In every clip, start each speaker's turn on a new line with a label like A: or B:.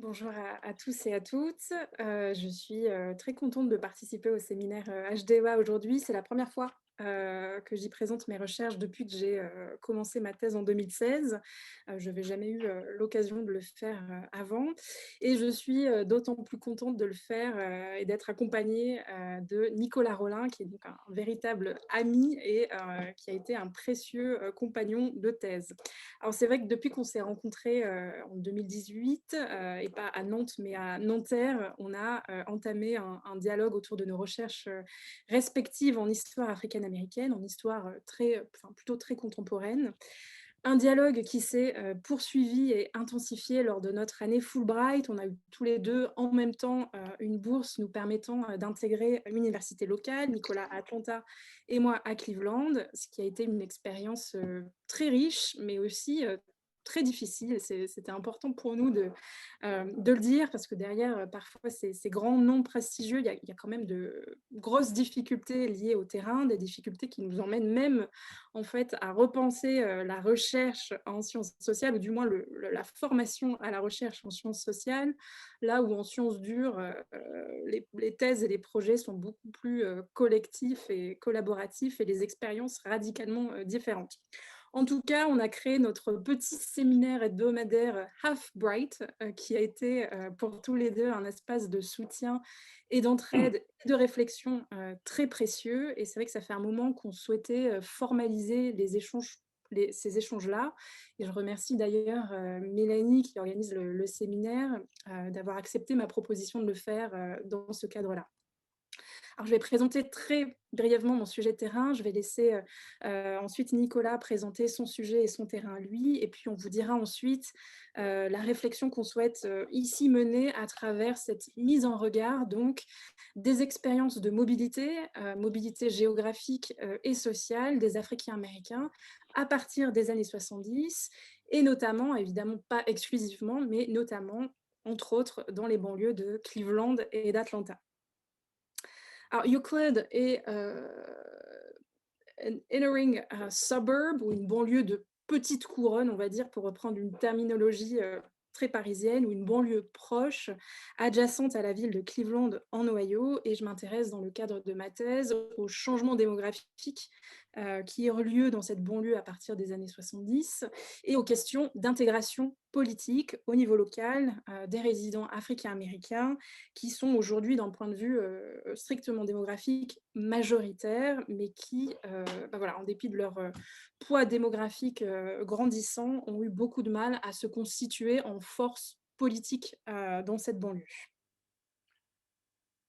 A: Bonjour à tous et à toutes. Je suis, très contente de participer au séminaire, HDEA aujourd'hui. C'est la première fois, que j'y présente mes recherches depuis que j'ai, commencé ma thèse en 2016. Je n'avais jamais eu, l'occasion de le faire, avant et je suis, d'autant plus contente de le faire, et d'être accompagnée, de Nicolas Rollin, qui est donc un véritable ami et qui a été un précieux, compagnon de thèse. Alors c'est vrai que depuis qu'on s'est rencontrés, en 2018, et pas à Nantes, mais à Nanterre, on a, entamé un dialogue autour de nos recherches, respectives en histoire africaine-américaine, en histoire, plutôt très contemporaine. Un dialogue qui s'est, poursuivi et intensifié lors de notre année Fulbright. On a eu tous les 2 en même temps, une bourse nous permettant, d'intégrer une université locale, Nicolas à Atlanta et moi à Cleveland, ce qui a été une expérience, très riche, mais aussi, très difficile. C'était important pour nous de le dire parce que derrière, parfois ces grands noms prestigieux, il y a quand même de grosses difficultés liées au terrain, des difficultés qui nous emmènent même, en fait, à repenser, la recherche en sciences sociales ou du moins la formation à la recherche en sciences sociales. Là où en sciences dures, les thèses et les projets sont beaucoup plus, collectifs et collaboratifs et les expériences radicalement, différentes. En tout cas, on a créé notre petit séminaire hebdomadaire Half Bright, qui a été, pour tous les 2 un espace de soutien et d'entraide et de réflexion, très précieux et c'est vrai que ça fait un moment qu'on souhaitait, formaliser ces échanges-là et je remercie d'ailleurs, Mélanie qui organise le séminaire, d'avoir accepté ma proposition de le faire, dans ce cadre-là. Alors, je vais présenter très brièvement mon sujet de terrain. Je vais laisser ensuite Nicolas présenter son sujet et son terrain à lui. Et puis, on vous dira ensuite la réflexion qu'on souhaite ici mener à travers cette mise en regard donc, des expériences de mobilité, mobilité géographique et sociale des Africains américains à partir des années 70 et notamment, évidemment pas exclusivement, mais notamment, entre autres, dans les banlieues de Cleveland et d'Atlanta. Alors, Euclid est an entering suburb ou une banlieue de petite couronne, on va dire, pour reprendre une terminologie très parisienne, ou une banlieue proche, adjacente à la ville de Cleveland en Ohio. Et je m'intéresse dans le cadre de ma thèse au changement démographique qui a eu lieu dans cette banlieue à partir des années 70 et aux questions d'intégration politique au niveau local des résidents africains-américains qui sont aujourd'hui, d'un point de vue strictement démographique, majoritaires, mais qui, voilà, en dépit de leur poids démographique grandissant, ont eu beaucoup de mal à se constituer en force politique dans cette banlieue.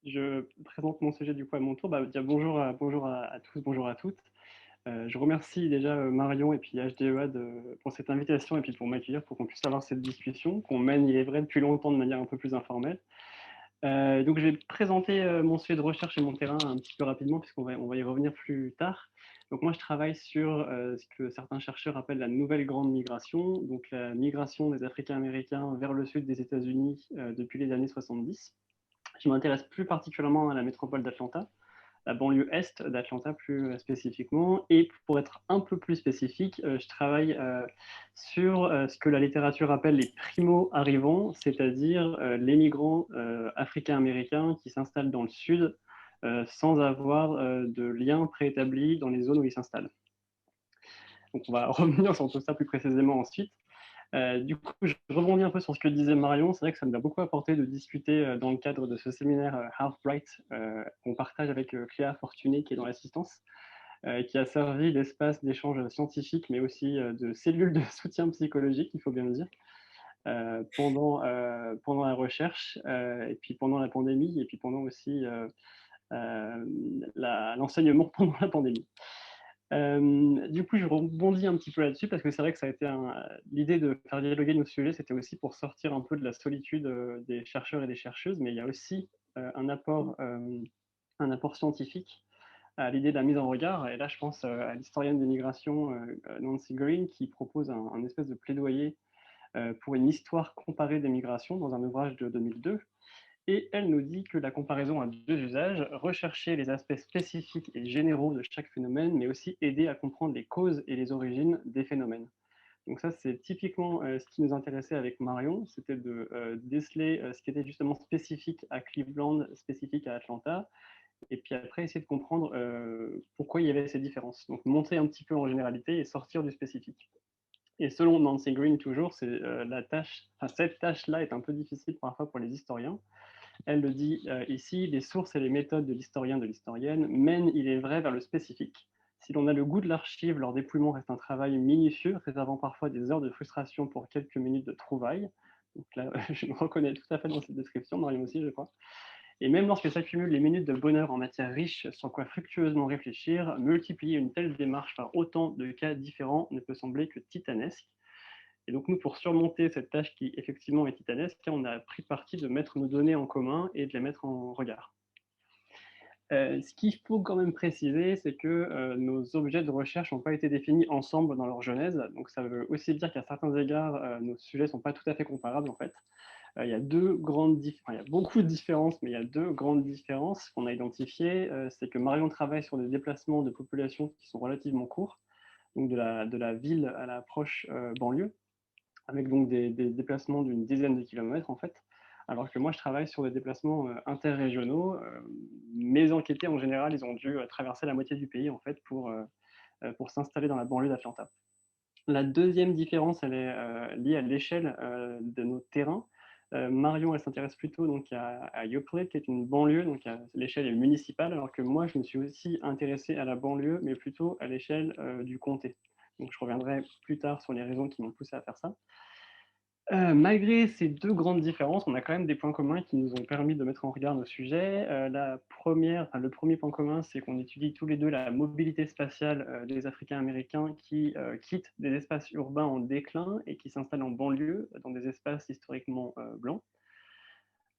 B: Je présente mon sujet du coup à mon tour. Déjà bonjour à tous, bonjour à toutes. Je remercie déjà Marion et puis HDEA pour cette invitation et puis pour m'accueillir pour qu'on puisse avoir cette discussion qu'on mène, il est vrai, depuis longtemps de manière un peu plus informelle. Donc je vais présenter mon sujet de recherche et mon terrain un petit peu rapidement puisqu'on va y revenir plus tard. Donc moi je travaille sur ce que certains chercheurs appellent la nouvelle grande migration, donc la migration des Africains américains vers le sud des États-Unis depuis les années 70. Je m'intéresse plus particulièrement à la métropole d'Atlanta, la banlieue est d'Atlanta plus spécifiquement. Et pour être un peu plus spécifique, je travaille sur ce que la littérature appelle les primo-arrivants, c'est-à-dire les migrants africains-américains qui s'installent dans le sud sans avoir de lien préétabli dans les zones où ils s'installent. Donc on va revenir sur tout ça plus précisément ensuite. Du coup, je rebondis un peu sur ce que disait Marion. C'est vrai que ça nous a beaucoup apporté de discuter dans le cadre de ce séminaire Half Bright qu'on partage avec Cléa Fortuné, qui est dans l'assistance, qui a servi d'espace d'échange scientifique, mais aussi de cellule de soutien psychologique, il faut bien le dire, pendant la recherche, et puis pendant la pandémie, et puis pendant aussi l'enseignement pendant la pandémie. Du coup, je rebondis un petit peu là-dessus parce que c'est vrai que ça a été l'idée de faire dialoguer nos sujets, c'était aussi pour sortir un peu de la solitude des chercheurs et des chercheuses, mais il y a aussi un apport scientifique à l'idée de la mise en regard. Et là, je pense à l'historienne des migrations Nancy Green qui propose un espèce de plaidoyer pour une histoire comparée des migrations dans un ouvrage de 2002. Et elle nous dit que la comparaison a deux usages, rechercher les aspects spécifiques et généraux de chaque phénomène, mais aussi aider à comprendre les causes et les origines des phénomènes. Donc ça, c'est typiquement ce qui nous intéressait avec Marion, c'était de déceler ce qui était justement spécifique à Cleveland, spécifique à Atlanta, et puis après essayer de comprendre pourquoi il y avait ces différences. Donc monter un petit peu en généralité et sortir du spécifique. Et selon Nancy Green, toujours, c'est la tâche, enfin, cette tâche-là est un peu difficile parfois pour les historiens. Elle le dit ici, les sources et les méthodes de l'historien, de l'historienne mènent, il est vrai, vers le spécifique. Si l'on a le goût de l'archive, leur dépouillement reste un travail minutieux, réservant parfois des heures de frustration pour quelques minutes de trouvailles. Donc là, je me reconnais tout à fait dans cette description, Marion aussi, je crois. Et même lorsque s'accumulent les minutes de bonheur en matière riche sur quoi fructueusement réfléchir, multiplier une telle démarche par autant de cas différents ne peut sembler que titanesque. Et donc nous, pour surmonter cette tâche qui effectivement est titanesque, on a pris parti de mettre nos données en commun et de les mettre en regard. Ce qu'il faut quand même préciser, c'est que nos objets de recherche n'ont pas été définis ensemble dans leur genèse. Donc ça veut aussi dire qu'à certains égards, nos sujets ne sont pas tout à fait comparables en fait. Il y a il y a beaucoup de différences, mais il y a deux grandes différences qu'on a identifiées. C'est que Marion travaille sur des déplacements de population qui sont relativement courts, donc de la ville à la proche banlieue, avec donc des déplacements d'une dizaine de kilomètres en fait, alors que moi je travaille sur des déplacements interrégionaux. Mes enquêtés en général, ils ont dû traverser la moitié du pays en fait pour s'installer dans la banlieue d'Atlanta. La deuxième différence, elle est liée à l'échelle de nos terrains. Marion, elle s'intéresse plutôt donc à Euclid, qui est une banlieue, donc l'échelle est municipale, alors que moi, je me suis aussi intéressé à la banlieue, mais plutôt à l'échelle du comté. Donc, je reviendrai plus tard sur les raisons qui m'ont poussé à faire ça. Malgré ces 2 grandes différences, on a quand même des points communs qui nous ont permis de mettre en regard nos sujets. Le premier point commun, c'est qu'on étudie tous les 2 la mobilité spatiale, des Africains américains qui, quittent des espaces urbains en déclin et qui s'installent en banlieue, dans des espaces historiquement, blancs.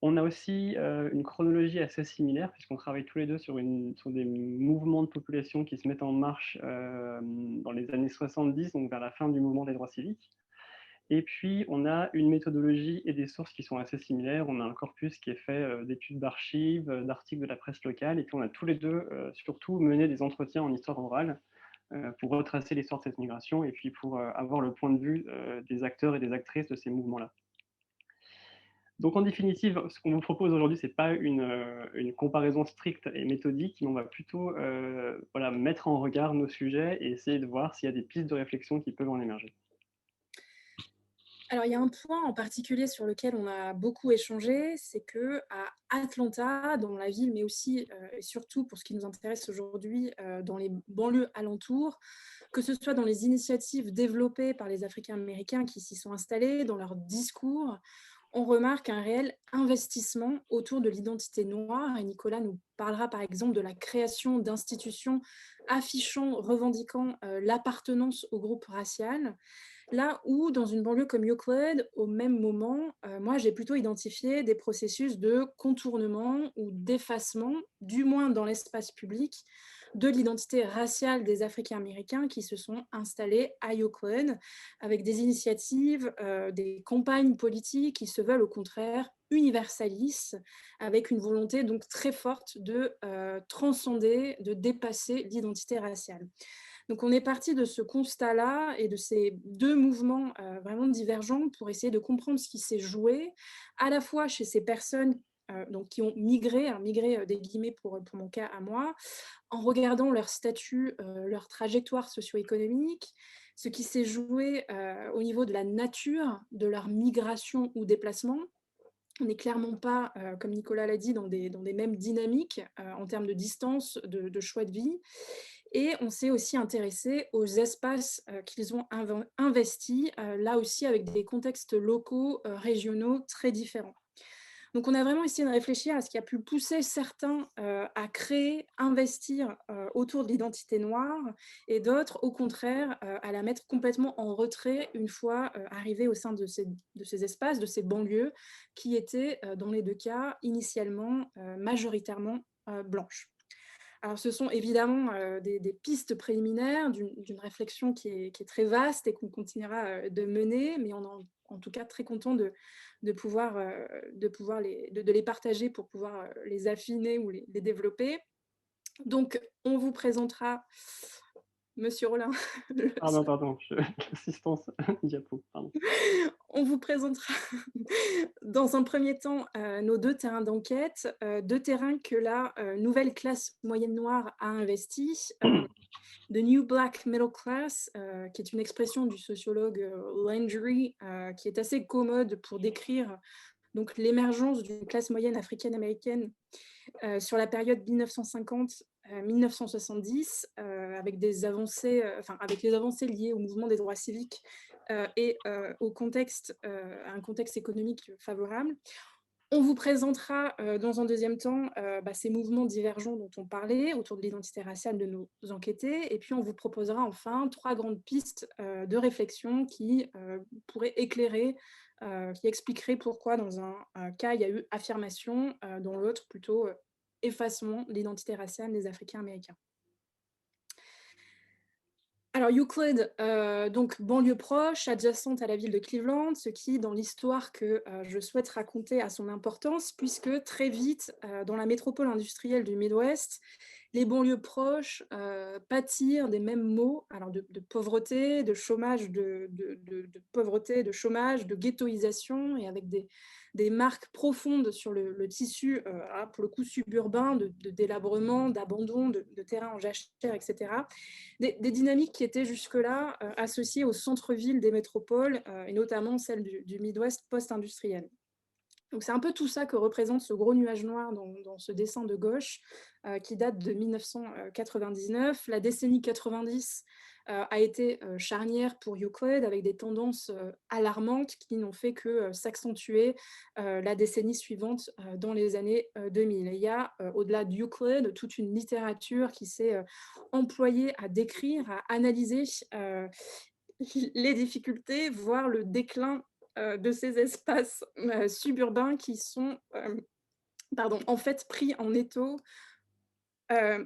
B: On a aussi, une chronologie assez similaire puisqu'on travaille tous les 2 sur des mouvements de population qui se mettent en marche, dans les années 70, donc vers la fin du mouvement des droits civiques. Et puis, on a une méthodologie et des sources qui sont assez similaires. On a un corpus qui est fait d'études d'archives, d'articles de la presse locale, et puis on a tous les deux surtout mené des entretiens en histoire orale pour retracer l'histoire de cette migration et puis pour avoir le point de vue des acteurs et des actrices de ces mouvements-là. Donc en définitive, ce qu'on vous propose aujourd'hui, ce n'est pas une comparaison stricte et méthodique, mais on va plutôt voilà, mettre en regard nos sujets et essayer de voir s'il y a des pistes de réflexion qui peuvent en émerger.
A: Alors, il y a un point en particulier sur lequel on a beaucoup échangé, c'est qu'à Atlanta, dans la ville, mais aussi et surtout pour ce qui nous intéresse aujourd'hui, dans les banlieues alentours, que ce soit dans les initiatives développées par les Africains américains qui s'y sont installés, dans leurs discours, on remarque un réel investissement autour de l'identité noire. Et Nicolas nous parlera par exemple de la création d'institutions affichant, revendiquant l'appartenance au groupe racial. Là où, dans une banlieue comme Euclid, au même moment, moi, j'ai plutôt identifié des processus de contournement ou d'effacement, du moins dans l'espace public, de l'identité raciale des Africains américains qui se sont installés à Euclid, avec des initiatives, des campagnes politiques qui se veulent au contraire universalistes, avec une volonté donc très forte de transcender, de dépasser l'identité raciale. Donc, on est parti de ce constat-là et de ces deux mouvements vraiment divergents pour essayer de comprendre ce qui s'est joué, à la fois chez ces personnes donc, qui ont migré, migré des guillemets pour mon cas à moi, en regardant leur statut, leur trajectoire socio-économique, ce qui s'est joué au niveau de la nature de leur migration ou déplacement. On n'est clairement pas, comme Nicolas l'a dit, dans des mêmes dynamiques en termes de distance, de choix de vie. Et on s'est aussi intéressé aux espaces qu'ils ont investis, là aussi avec des contextes locaux, régionaux très différents. Donc on a vraiment essayé de réfléchir à ce qui a pu pousser certains à créer, investir autour de l'identité noire et d'autres, au contraire, à la mettre complètement en retrait une fois arrivés au sein de ces espaces, de ces banlieues qui étaient, dans les deux cas, initialement majoritairement blanches. Alors, ce sont évidemment des pistes préliminaires d'une réflexion qui est très vaste et qu'on continuera de mener, mais on est en tout cas très content de pouvoir les partager pour pouvoir les affiner ou les développer. Donc, on vous présentera Monsieur Rollin.
B: Pardon, pardon, l'assistance diapo, pardon.
A: On vous présentera dans un premier temps nos deux terrains d'enquête, deux terrains que la nouvelle classe moyenne noire a investis. The New Black Middle Class, qui est une expression du sociologue Landry, qui est assez commode pour décrire donc l'émergence d'une classe moyenne africaine-américaine sur la période 1950-1970, avec des avancées, avec les avancées liées au mouvement des droits civiques et au contexte, à un contexte économique favorable. On vous présentera dans un deuxième temps ces mouvements divergents dont on parlait autour de l'identité raciale de nos enquêtés. Et puis, on vous proposera enfin trois grandes pistes de réflexion qui pourraient éclairer, qui expliqueraient pourquoi dans un cas, il y a eu affirmation, dans l'autre, plutôt effacement de l'identité raciale des Africains américains. Alors Euclid, donc banlieue proche, adjacente à la ville de Cleveland, ce qui, dans l'histoire que je souhaite raconter, a son importance, puisque très vite, dans la métropole industrielle du Midwest, les banlieues proches pâtirent des mêmes maux, alors de pauvreté, de chômage, de pauvreté, de chômage, de ghettoisation, et avec des marques profondes sur le tissu, pour le coup suburbain, de délabrement, d'abandon, de terrains en jachère, etc. Des dynamiques qui étaient jusque-là associées au centre-ville des métropoles, et notamment celle du Midwest post-industriel. Donc c'est un peu tout ça que représente ce gros nuage noir dans ce dessin de gauche qui date de 1999. La décennie 90 a été charnière pour Euclid avec des tendances alarmantes qui n'ont fait que s'accentuer la décennie suivante dans les années 2000. Et il y a, au-delà d'Euclid, toute une littérature qui s'est employée à décrire, à analyser les difficultés, voire le déclin de ces espaces suburbains qui sont en fait pris en étau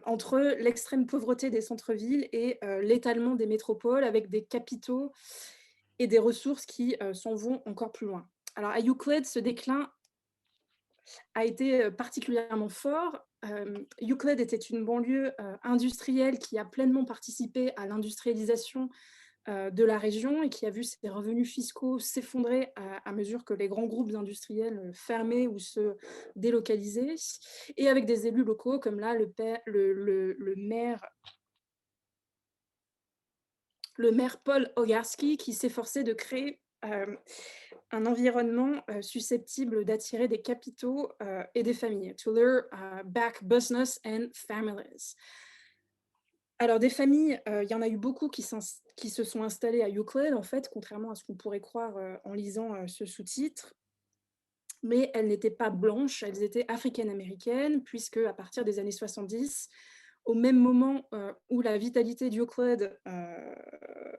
A: entre l'extrême pauvreté des centres-villes et l'étalement des métropoles avec des capitaux et des ressources qui s'en vont encore plus loin. Alors à Euclid, ce déclin a été particulièrement fort. Euclid était une banlieue industrielle qui a pleinement participé à l'industrialisation de la région et qui a vu ses revenus fiscaux s'effondrer à mesure que les grands groupes industriels fermaient ou se délocalisaient, et avec des élus locaux comme là le maire Paul Ogarski qui s'efforçait de créer un environnement susceptible d'attirer des capitaux et des familles, to lure back business and families. Alors des familles, il y en a eu beaucoup qui se sont installées à Euclid, en fait, contrairement à ce qu'on pourrait croire en lisant ce sous-titre. Mais elles n'étaient pas blanches, elles étaient africaines-américaines, puisque à partir des années 70, au même moment où la vitalité d'Euclid,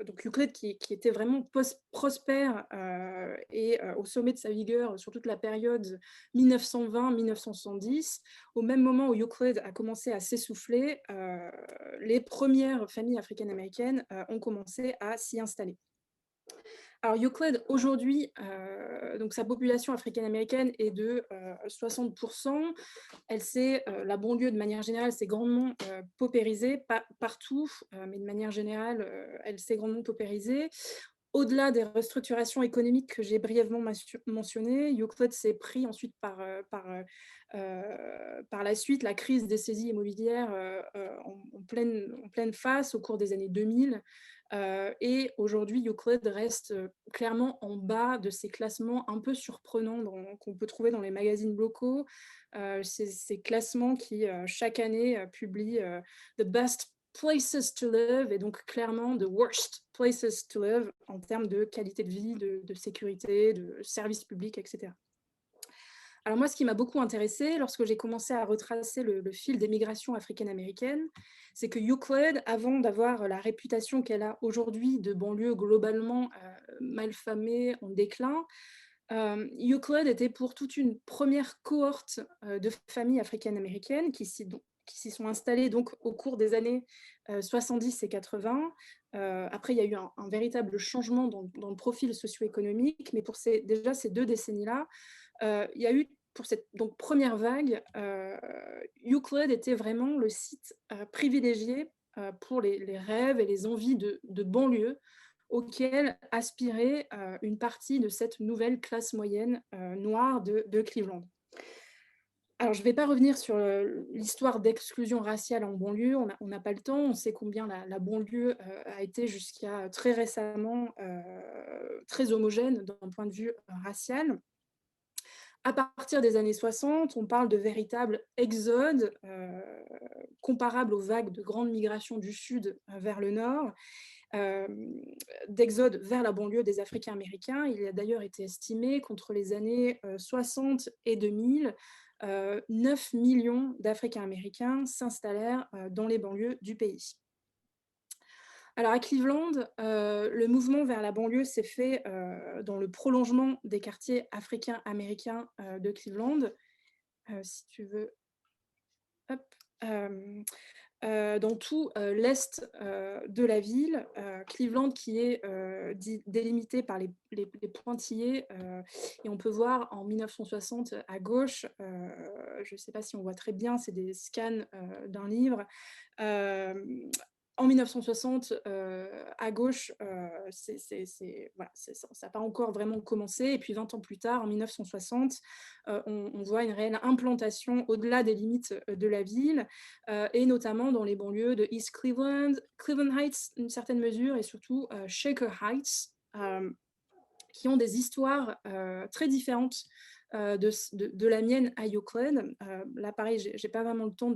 A: donc Euclid qui était vraiment prospère et au sommet de sa vigueur sur toute la période 1920-1970, au même moment où Euclid a commencé à s'essouffler, les premières familles africaines-américaines ont commencé à s'y installer. Alors Euclid, aujourd'hui, donc sa population africaine-américaine est de 60%. La banlieue, de manière générale, s'est grandement paupérisée, pas partout, mais de manière générale, elle s'est grandement paupérisée. Au-delà des restructurations économiques que j'ai brièvement mentionnées, Euclid s'est pris ensuite par la suite la crise des saisies immobilières en pleine face au cours des années 2000. Et aujourd'hui, Euclid reste clairement en bas de ces classements un peu surprenants qu'on peut trouver dans les magazines locaux. Ces classements qui, chaque année, publient The Best Places to Live et donc clairement The Worst Places to Live en termes de qualité de vie, de sécurité, de services publics, etc. Alors moi, ce qui m'a beaucoup intéressée lorsque j'ai commencé à retracer le fil des migrations africaines-américaines, c'est que Euclid, avant d'avoir la réputation qu'elle a aujourd'hui de banlieue globalement malfamée, en déclin, Euclid était pour toute une première cohorte de familles africaines-américaines qui s'y sont installées donc, au cours des années 70 et 80. Après, il y a eu un véritable changement dans le profil socio-économique, mais pour déjà ces 2 décennies-là, il y a eu, pour cette première vague, Euclid était vraiment le site privilégié pour les rêves et les envies de banlieue auxquelles aspirait une partie de cette nouvelle classe moyenne noire de Cleveland. Alors, je ne vais pas revenir sur l'histoire d'exclusion raciale en banlieue, on n'a pas le temps. On sait combien la banlieue a été jusqu'à très récemment très homogène d'un point de vue racial. À partir des années 60, on parle de véritables exodes comparables aux vagues de grande migration du sud vers le nord, d'exode vers la banlieue des Africains-Américains. Il a d'ailleurs été estimé qu'entre les années 60 et 2000, 9 millions d'Africains-Américains s'installèrent dans les banlieues du pays. Alors à Cleveland, le mouvement vers la banlieue s'est fait dans le prolongement des quartiers africains-américains de Cleveland. Si tu veux, hop, dans tout l'est de la ville, Cleveland qui est délimité par les pointillés, et on peut voir en 1960 à gauche, je ne sais pas si on voit très bien, c'est des scans d'un livre. En 1960, à gauche, voilà, ça n'a pas encore vraiment commencé. Et puis 20 ans plus tard, en 1960, on voit une réelle implantation au-delà des limites de la ville, et notamment dans les banlieues de East Cleveland, Cleveland Heights, une certaine mesure, et surtout Shaker Heights, qui ont des histoires très différentes de la mienne à Euclid. Là, pareil, je n'ai pas vraiment le temps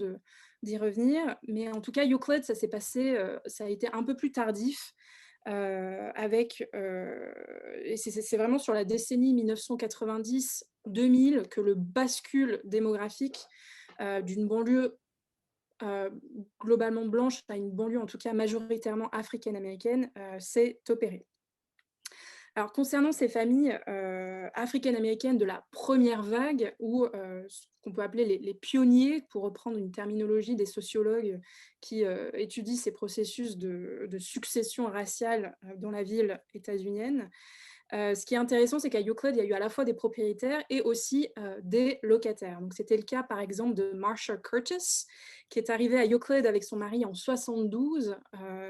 A: d'y revenir, mais en tout cas, Euclid, ça s'est passé, ça a été un peu plus tardif, et c'est vraiment sur la décennie 1990-2000 que le bascule démographique d'une banlieue globalement blanche à une banlieue en tout cas majoritairement africaine-américaine s'est opéré. Alors concernant ces familles africaines-américaines de la première vague, ou ce qu'on peut appeler les pionniers, pour reprendre une terminologie des sociologues qui étudient ces processus de succession raciale dans la ville états-unienne, ce qui est intéressant, c'est qu'à Euclid, il y a eu à la fois des propriétaires et aussi des locataires. Donc, c'était le cas, par exemple, de Marsha Curtis, qui est arrivée à Euclid avec son mari en 72,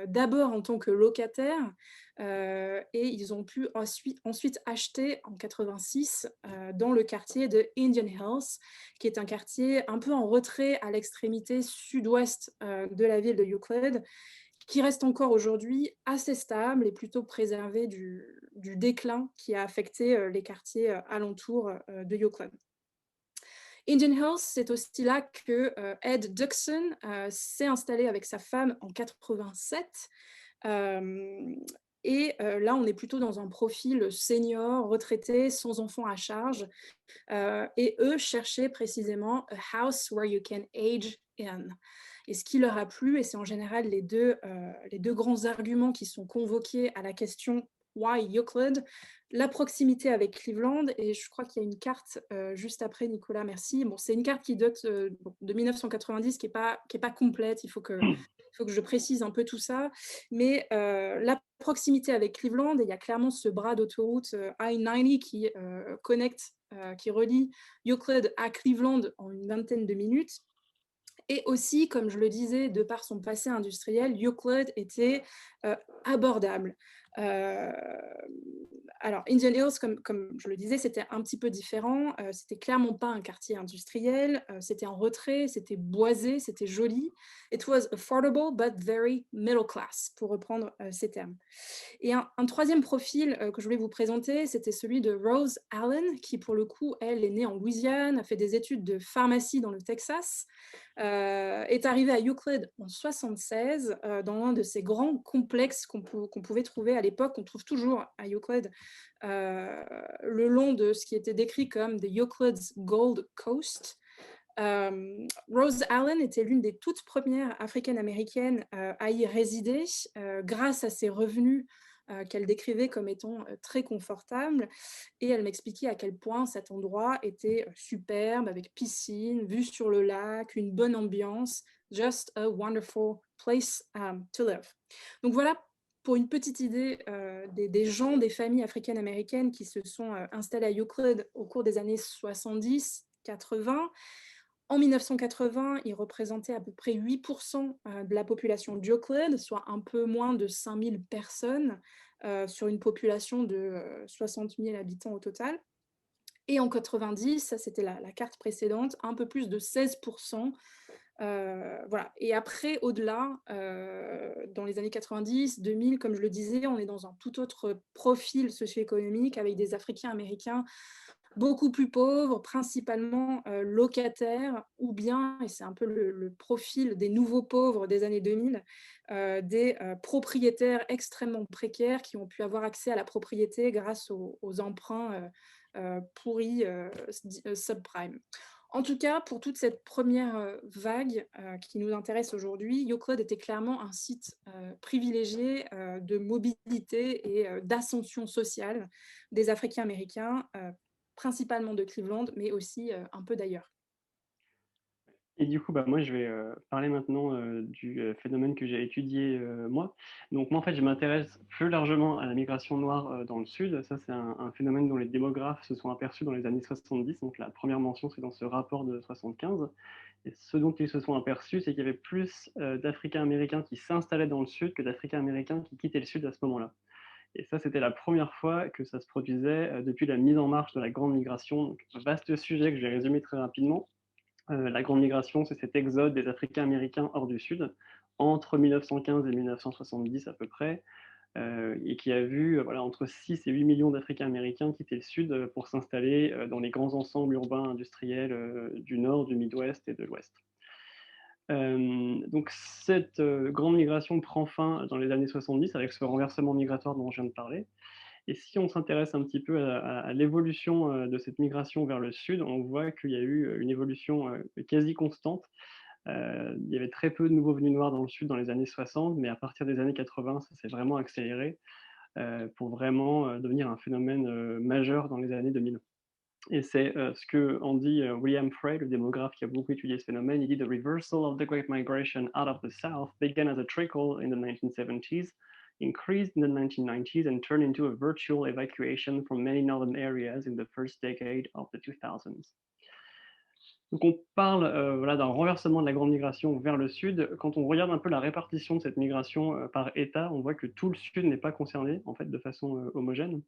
A: d'abord en tant que locataire, et ils ont pu ensuite acheter en 86 dans le quartier de Indian Hills, qui est un quartier un peu en retrait à l'extrémité sud-ouest de la ville de Euclid, qui reste encore aujourd'hui assez stable et plutôt préservé du déclin qui a affecté les quartiers alentours de Euclid. Indian Hills, c'est aussi là que Ed Duxon s'est installé avec sa femme en 87. Et là, on est plutôt dans un profil senior, retraité, sans enfants à charge. Et eux cherchaient précisément a house where you can age in. Et ce qui leur a plu, et c'est en général les deux grands arguments qui sont convoqués à la question Why Euclid, la proximité avec Cleveland, et je crois qu'il y a une carte juste après, Nicolas, merci. Bon, c'est une carte qui date de 1990, qui est pas complète, il faut que je précise un peu tout ça, mais la proximité avec Cleveland, et il y a clairement ce bras d'autoroute I-90 qui connecte, qui relie Euclid à Cleveland en une vingtaine de minutes. Et aussi, comme je le disais, de par son passé industriel, Euclid était abordable. Alors, Indian Hills, comme je le disais, c'était un petit peu différent. C'était clairement pas un quartier industriel. C'était en retrait, c'était boisé, c'était joli. It was affordable but very middle class, pour reprendre ces termes. Et un troisième profil que je voulais vous présenter, c'était celui de Rose Allen, qui pour le coup, elle, est née en Louisiane, a fait des études de pharmacie dans le Texas, est arrivée à Euclid en 1976, dans un de ces grands complexes qu'on pouvait trouver à l'époque, qu'on trouve toujours à Euclid, le long de ce qui était décrit comme the Euclid's Gold Coast. Rose Allen était l'une des toutes premières africaines-américaines à y résider grâce à ses revenus qu'elle décrivait comme étant très confortables, et elle m'expliquait à quel point cet endroit était superbe, avec piscine, vue sur le lac, une bonne ambiance, just a wonderful place to live. Donc voilà pour une petite idée des gens, des familles africaines-américaines qui se sont installées à Euclid au cours des années 70, 80. En 1980, ils représentaient à peu près 8% de la population d'Euclid, soit un peu moins de 5 000 personnes, sur une population de 60 000 habitants au total. Et en 90, ça c'était la carte précédente, un peu plus de 16%. Voilà. Et après, au-delà, dans les années 90-2000, comme je le disais, on est dans un tout autre profil socio-économique avec des Africains américains beaucoup plus pauvres, principalement locataires, ou bien, et c'est un peu le profil des nouveaux pauvres des années 2000, des propriétaires extrêmement précaires qui ont pu avoir accès à la propriété grâce aux emprunts pourris subprime. En tout cas, pour toute cette première vague qui nous intéresse aujourd'hui, YoCode était clairement un site privilégié de mobilité et d'ascension sociale des Africains américains, principalement de Cleveland, mais aussi un peu d'ailleurs.
B: Et du coup, bah, moi, je vais, parler maintenant, du, phénomène que j'ai étudié, moi. Donc moi, en fait, je m'intéresse plus largement à la migration noire, dans le sud. Ça, c'est un phénomène dont les démographes se sont aperçus dans les années 70. Donc la première mention, c'est dans ce rapport de 75. Et ce dont ils se sont aperçus, c'est qu'il y avait plus, d'Africains américains qui s'installaient dans le sud que d'Africains américains qui quittaient le sud à ce moment-là. Et ça, c'était la première fois que ça se produisait, depuis la mise en marche de la grande migration. Donc vaste sujet que je vais résumer très rapidement. La grande migration, c'est cet exode des Africains américains hors du Sud, entre 1915 et 1970 à peu près, et qui a vu voilà, entre 6 et 8 millions d'Africains américains quitter le Sud pour s'installer dans les grands ensembles urbains industriels du Nord, du Midwest et de l'Ouest. Donc cette grande migration prend fin dans les années 70 avec ce renversement migratoire dont je viens de parler. Et si on s'intéresse un petit peu à l'évolution de cette migration vers le sud, on voit qu'il y a eu une évolution quasi constante. Il y avait très peu de nouveaux venus noirs dans le sud dans les années 60, mais à partir des années 80, ça s'est vraiment accéléré pour vraiment devenir un phénomène majeur dans les années 2000. Et c'est ce que en dit William Frey, le démographe qui a beaucoup étudié ce phénomène. Il dit: The reversal of the Great Migration out of the South began as a trickle in the 1970s, increased in the 1990s, and turned into a virtual evacuation from many northern areas in the first decade of the 2000s. Donc on parle voilà, d'un renversement de la grande migration vers le sud. Quand on regarde un peu la répartition de cette migration par État, on voit que tout le sud n'est pas concerné en fait de façon homogène.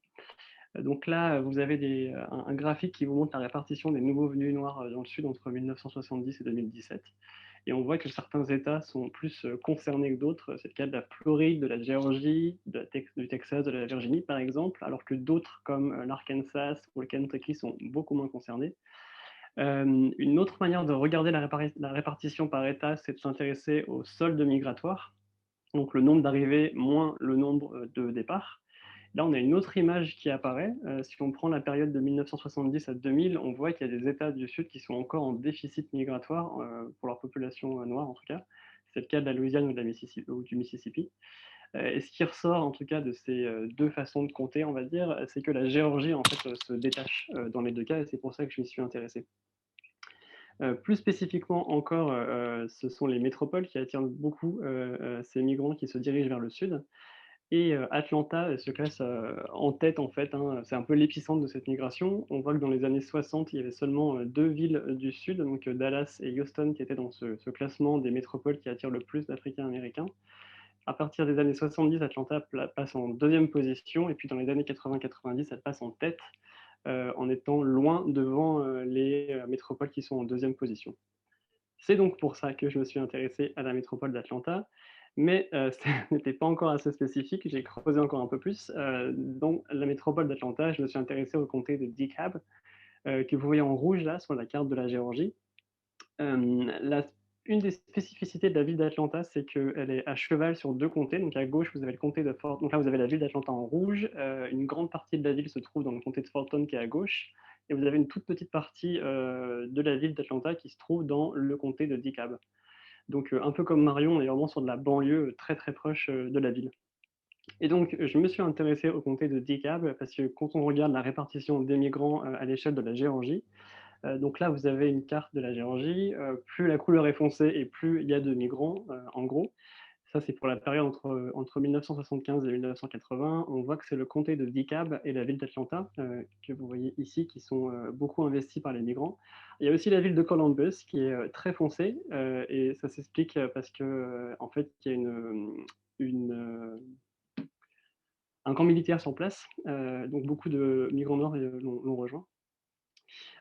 B: Donc là, vous avez un graphique qui vous montre la répartition des nouveaux venus noirs dans le sud entre 1970 et 2017. Et on voit que certains États sont plus concernés que d'autres. C'est le cas de la Floride, de la Géorgie, du Texas, de la Virginie, par exemple, alors que d'autres, comme l'Arkansas ou le Kentucky, sont beaucoup moins concernés. Une autre manière de regarder la répartition par État, c'est de s'intéresser au solde migratoire, donc le nombre d'arrivées moins le nombre de départs. Là, on a une autre image qui apparaît. Si on prend la période de 1970 à 2000, on voit qu'il y a des États du Sud qui sont encore en déficit migratoire, pour leur population noire en tout cas. C'est le cas de la Louisiane ou, ou du Mississippi. Et ce qui ressort en tout cas de ces deux façons de compter, on va dire, c'est que la Géorgie en fait se détache dans les deux cas, et c'est pour ça que je m'y suis intéressé. Plus spécifiquement encore, ce sont les métropoles qui attirent beaucoup ces migrants qui se dirigent vers le sud. Et Atlanta se classe en tête en fait, hein. C'est un peu l'épicentre de cette migration. On voit que dans les années 60, il y avait seulement deux villes du sud, donc Dallas et Houston, qui étaient dans ce classement des métropoles qui attirent le plus d'Africains américains. À partir des années 70, Atlanta passe en deuxième position, et puis dans les années 80-90, elle passe en tête, en étant loin devant les métropoles qui sont en deuxième position. C'est donc pour ça que je me suis intéressé à la métropole d'Atlanta, mais ce n'était pas encore assez spécifique. J'ai creusé encore un peu plus. Dans la métropole d'Atlanta, je me suis intéressé au comté de DeKalb, que vous voyez en rouge là sur la carte de la Géorgie. La Une des spécificités de la ville d'Atlanta, c'est qu'elle est à cheval sur deux comtés. Donc à gauche, vous avez le comté de Fort donc là, vous avez la ville d'Atlanta en rouge. Une grande partie de la ville se trouve dans le comté de Fulton qui est à gauche, et vous avez une toute petite partie de la ville d'Atlanta qui se trouve dans le comté de DeKalb. Donc un peu comme Marion, on est vraiment sur de la banlieue très très proche de la ville. Et donc je me suis intéressé au comté de DeKalb parce que quand on regarde la répartition des migrants à l'échelle de la Géorgie, donc là, vous avez une carte de la Géorgie. Plus la couleur est foncée et plus il y a de migrants, en gros. Ça, c'est pour la période entre 1975 et 1980. On voit que c'est le comté de DeKalb et la ville d'Atlanta, que vous voyez ici, qui sont, beaucoup investis par les migrants. Il y a aussi la ville de Columbus qui est, très foncée, et ça s'explique, parce que, en fait, il y a un camp militaire sur place, donc beaucoup de migrants noirs, l'ont rejoint.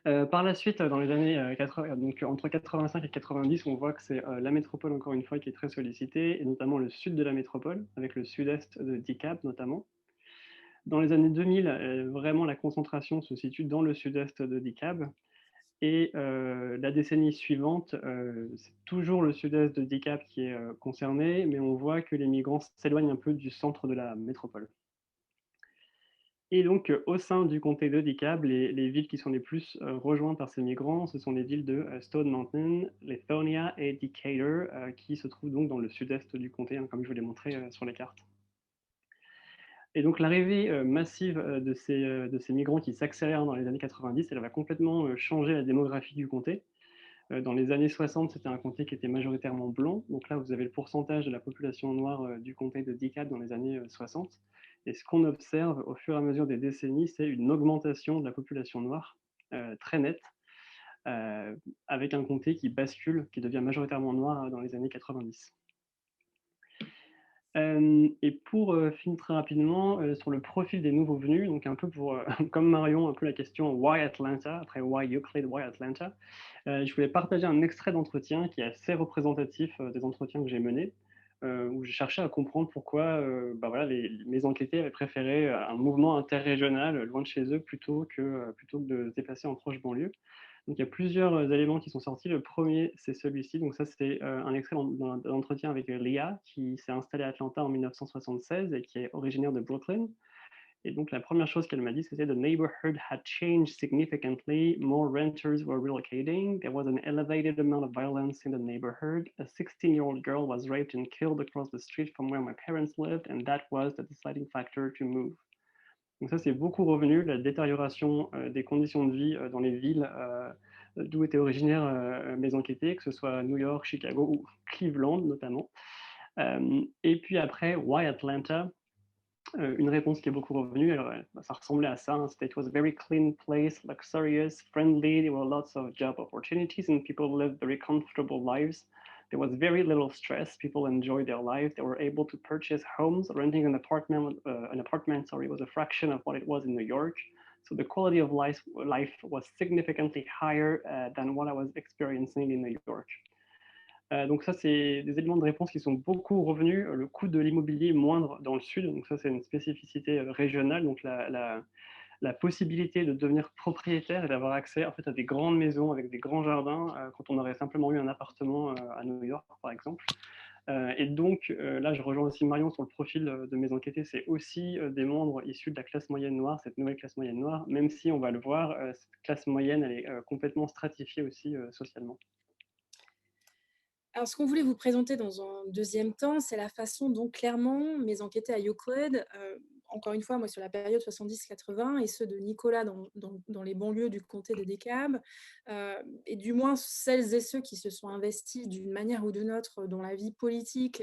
B: Par la suite, dans les années, 80, donc entre 85 et 90, on voit que c'est, la métropole encore une fois qui est très sollicitée et notamment le sud de la métropole, avec le sud-est de DeKalb notamment. Dans les années 2000, vraiment la concentration se situe dans le sud-est de DeKalb et la décennie suivante, c'est toujours le sud-est de DeKalb qui est, concerné, mais on voit que les migrants s'éloignent un peu du centre de la métropole. Et donc, au sein du comté de DeKalb, les villes qui sont les plus, rejointes par ces migrants, ce sont les villes de, Stone Mountain, Lithonia et Decatur, qui se trouvent donc dans le sud-est du comté, hein, comme je vous l'ai montré, sur les cartes. Et donc l'arrivée, massive, de ces migrants qui s'accélèrent dans les années 90, elle va complètement, changer la démographie du comté. Dans les années 60, c'était un comté qui était majoritairement blanc. Donc là, vous avez le pourcentage de la population noire du comté de DeKalb dans les années 60. Et ce qu'on observe au fur et à mesure des décennies, c'est une augmentation de la population noire très nette, euh, avec un comté qui bascule, qui devient majoritairement noir dans les années 90. Et pour finir très rapidement sur le profil des nouveaux venus, donc un peu pour, comme Marion, un peu la question Why Atlanta, après Why Euclid, Why Atlanta. Je voulais partager un extrait d'entretien qui est assez représentatif des entretiens que j'ai menés, où je cherchais à comprendre pourquoi bah voilà, mes enquêtés avaient préféré un mouvement interrégional loin de chez eux plutôt que de se déplacer en proche banlieue. Donc il y a plusieurs éléments qui sont sortis. Le premier, c'est celui-ci. Donc ça, c'était un extrait d'un entretien avec Leah, qui s'est installée à Atlanta en 1976 et qui est originaire de Brooklyn. Et donc la première chose qu'elle m'a dit, c'était: The neighborhood had changed significantly. More renters were relocating. There was an elevated amount of violence in the neighborhood. A 16-year-old girl was raped and killed across the street from where my parents lived, and that was the deciding factor to move. Donc ça, c'est beaucoup revenu, la détérioration des conditions de vie dans les villes d'où étaient originaires mes enquêtés, que ce soit New York, Chicago ou Cleveland notamment. Et puis après, Why Atlanta? Une réponse qui est beaucoup revenue, alors ça ressemblait à ça, hein, c'était: It was a very clean place, luxurious, friendly, there were lots of job opportunities and people lived very comfortable lives. There was very little stress, people enjoyed their life, they were able to purchase homes, renting an apartment, sorry, was a fraction of what it was in New York. So the quality of life was significantly higher than what I was experiencing in New York. Donc ça, c'est des éléments de réponse qui sont beaucoup revenus. Le coût de l'immobilier est moindre dans le sud, donc ça, c'est une spécificité régionale. Donc la possibilité de devenir propriétaire et d'avoir accès en fait à des grandes maisons avec des grands jardins quand on aurait simplement eu un appartement à New York, par exemple. Et donc là, je rejoins aussi Marion sur le profil de mes enquêtés. C'est aussi des membres issus de la classe moyenne noire, cette nouvelle classe moyenne noire, même si on va le voir, cette classe moyenne, elle est complètement stratifiée aussi socialement.
A: Alors, ce qu'on voulait vous présenter dans un deuxième temps, c'est la façon dont clairement mes enquêtés à Euclid, encore une fois, moi sur la période 70-80 et ceux de Nicolas dans les banlieues du comté de DeKalb, et du moins celles et ceux qui se sont investis d'une manière ou d'une autre dans la vie politique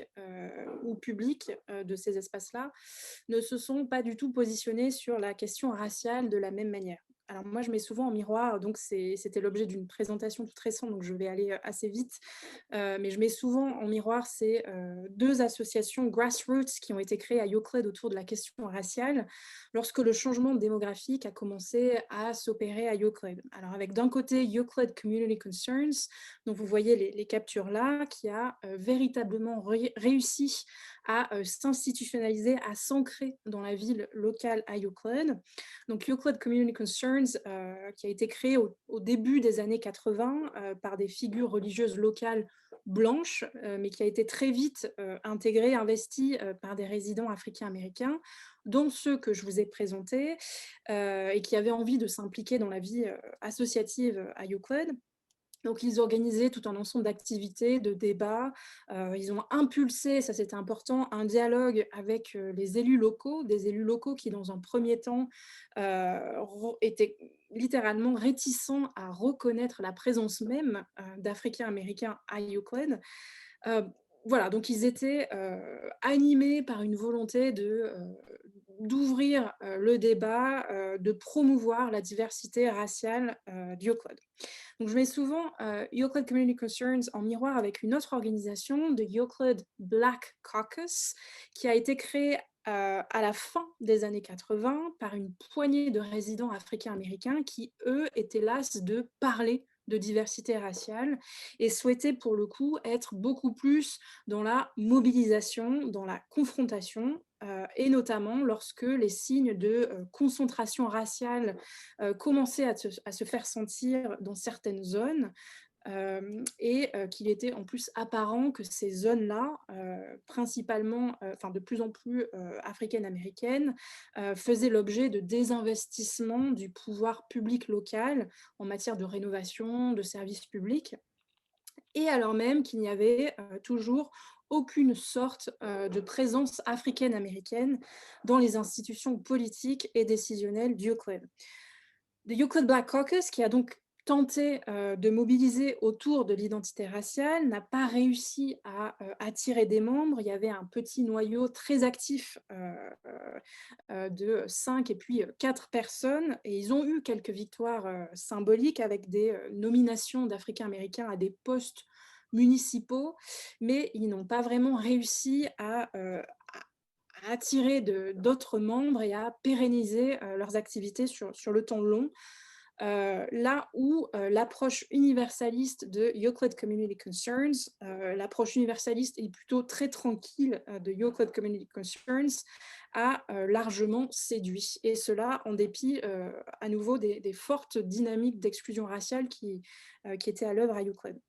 A: ou publique de ces espaces-là, ne se sont pas du tout positionnés sur la question raciale de la même manière. Alors moi, je mets souvent en miroir, donc c'était l'objet d'une présentation toute récente, donc je vais aller assez vite, mais je mets souvent en miroir ces deux associations grassroots qui ont été créées à Euclid autour de la question raciale lorsque le changement démographique a commencé à s'opérer à Euclid. Alors avec d'un côté Euclid Community Concerns, donc vous voyez les captures là, qui a véritablement réussi à s'institutionnaliser, à s'ancrer dans la ville locale à Euclid. Donc Euclid Community Concerns, qui a été créé au début des années 80 par des figures religieuses locales blanches, mais qui a été très vite intégrée, investie par des résidents africains-américains, dont ceux que je vous ai présentés, et qui avaient envie de s'impliquer dans la vie associative à Euclid. Donc, ils organisaient tout un ensemble d'activités, de débats. Ils ont impulsé, ça c'était important, un dialogue avec les élus locaux, des élus locaux qui, dans un premier temps, étaient littéralement réticents à reconnaître la présence même d'Africains-Américains à Euclid. Voilà, donc ils étaient, animés par une volonté d'ouvrir, le débat, de promouvoir la diversité raciale, d'Euclid. Donc je mets souvent, Euclid Community Concerns en miroir avec une autre organisation, de Euclid Black Caucus, qui a été créée, à la fin des années 80 par une poignée de résidents africains-américains qui, eux, étaient las de parler de diversité raciale et souhaitaient pour le coup être beaucoup plus dans la mobilisation, dans la confrontation, et notamment lorsque les signes de, concentration raciale, commençaient à se faire sentir dans certaines zones, et qu'il était en plus apparent que ces zones-là, principalement, enfin de plus en plus africaines-américaines, faisaient l'objet de désinvestissement du pouvoir public local en matière de rénovation, de services publics, et alors même qu'il n'y avait toujours aucune sorte de présence africaine-américaine dans les institutions politiques et décisionnelles d'Euclid. The Euclid Black Caucus, qui a donc tenté de mobiliser autour de l'identité raciale, n'a pas réussi à attirer des membres. Il y avait un petit noyau très actif de 5 et puis 4 personnes, et ils ont eu quelques victoires symboliques avec des nominations d'Africains-Américains à des postes municipaux, mais ils n'ont pas vraiment réussi à attirer d'autres membres et à pérenniser leurs activités sur le temps long. Là où l'approche universaliste de Euclid Community Concerns, l'approche universaliste est plutôt très tranquille de Euclid Community Concerns, a largement séduit. Et cela en dépit à nouveau des fortes dynamiques d'exclusion raciale qui étaient à l'œuvre à Euclid.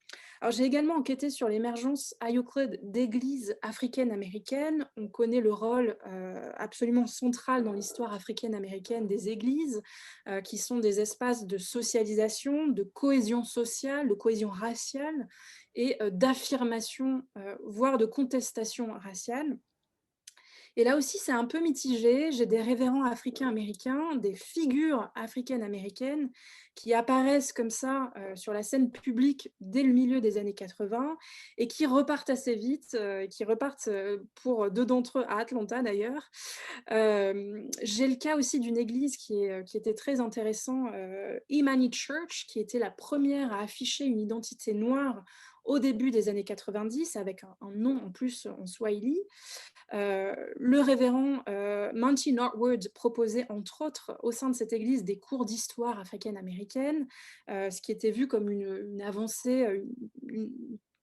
A: Alors, j'ai également enquêté sur l'émergence à Euclid d'églises africaines-américaines. On connaît le rôle absolument central dans l'histoire africaine-américaine des églises, qui sont des espaces de socialisation, de cohésion sociale, de cohésion raciale et d'affirmation, voire de contestation raciale. Et là aussi, c'est un peu mitigé. J'ai des révérends africains-américains, des figures africaines-américaines qui apparaissent comme ça sur la scène publique dès le milieu des années 80 et qui repartent assez vite, qui repartent pour deux d'entre eux à Atlanta d'ailleurs. J'ai le cas aussi d'une église qui était très intéressant, Imani Church, qui était la première à afficher une identité noire au début des années 90 avec un nom en plus en swahili. Le révérend Monty Norwood proposait entre autres au sein de cette église des cours d'histoire africaine-américaine, ce qui était vu comme une avancée, une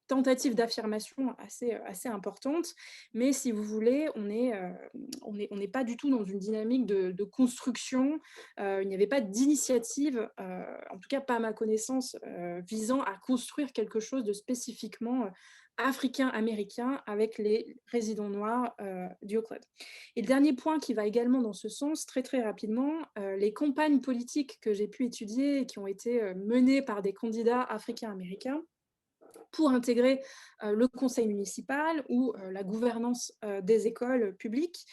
A: tentative d'affirmation assez importante. Mais si vous voulez, on n'est pas du tout dans une dynamique de construction. Il n'y avait pas d'initiative, en tout cas pas à ma connaissance, visant à construire quelque chose de spécifiquement africain-américain avec les résidents noirs d'Euclid. Et le dernier point qui va également dans ce sens, très très rapidement, les campagnes politiques que j'ai pu étudier et qui ont été menées par des candidats africains-américains pour intégrer le conseil municipal ou la gouvernance des écoles publiques.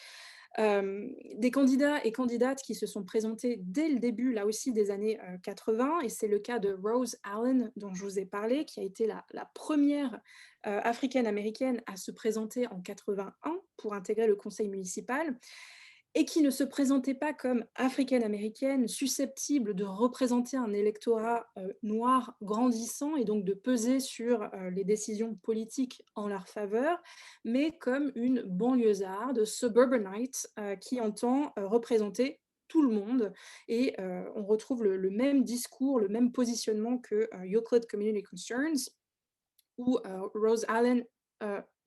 A: Des candidats et candidates qui se sont présentés dès le début, là aussi, des années 80, et c'est le cas de Rose Allen, dont je vous ai parlé, qui a été la première africaine-américaine à se présenter en 81 pour intégrer le conseil municipal, et qui ne se présentait pas comme africaine-américaine, susceptible de représenter un électorat noir grandissant et donc de peser sur les décisions politiques en leur faveur, mais comme une banlieusarde, suburbanite, qui entend représenter tout le monde. Et on retrouve le même discours, le même positionnement que Euclid Community Concerns, où Rose Allen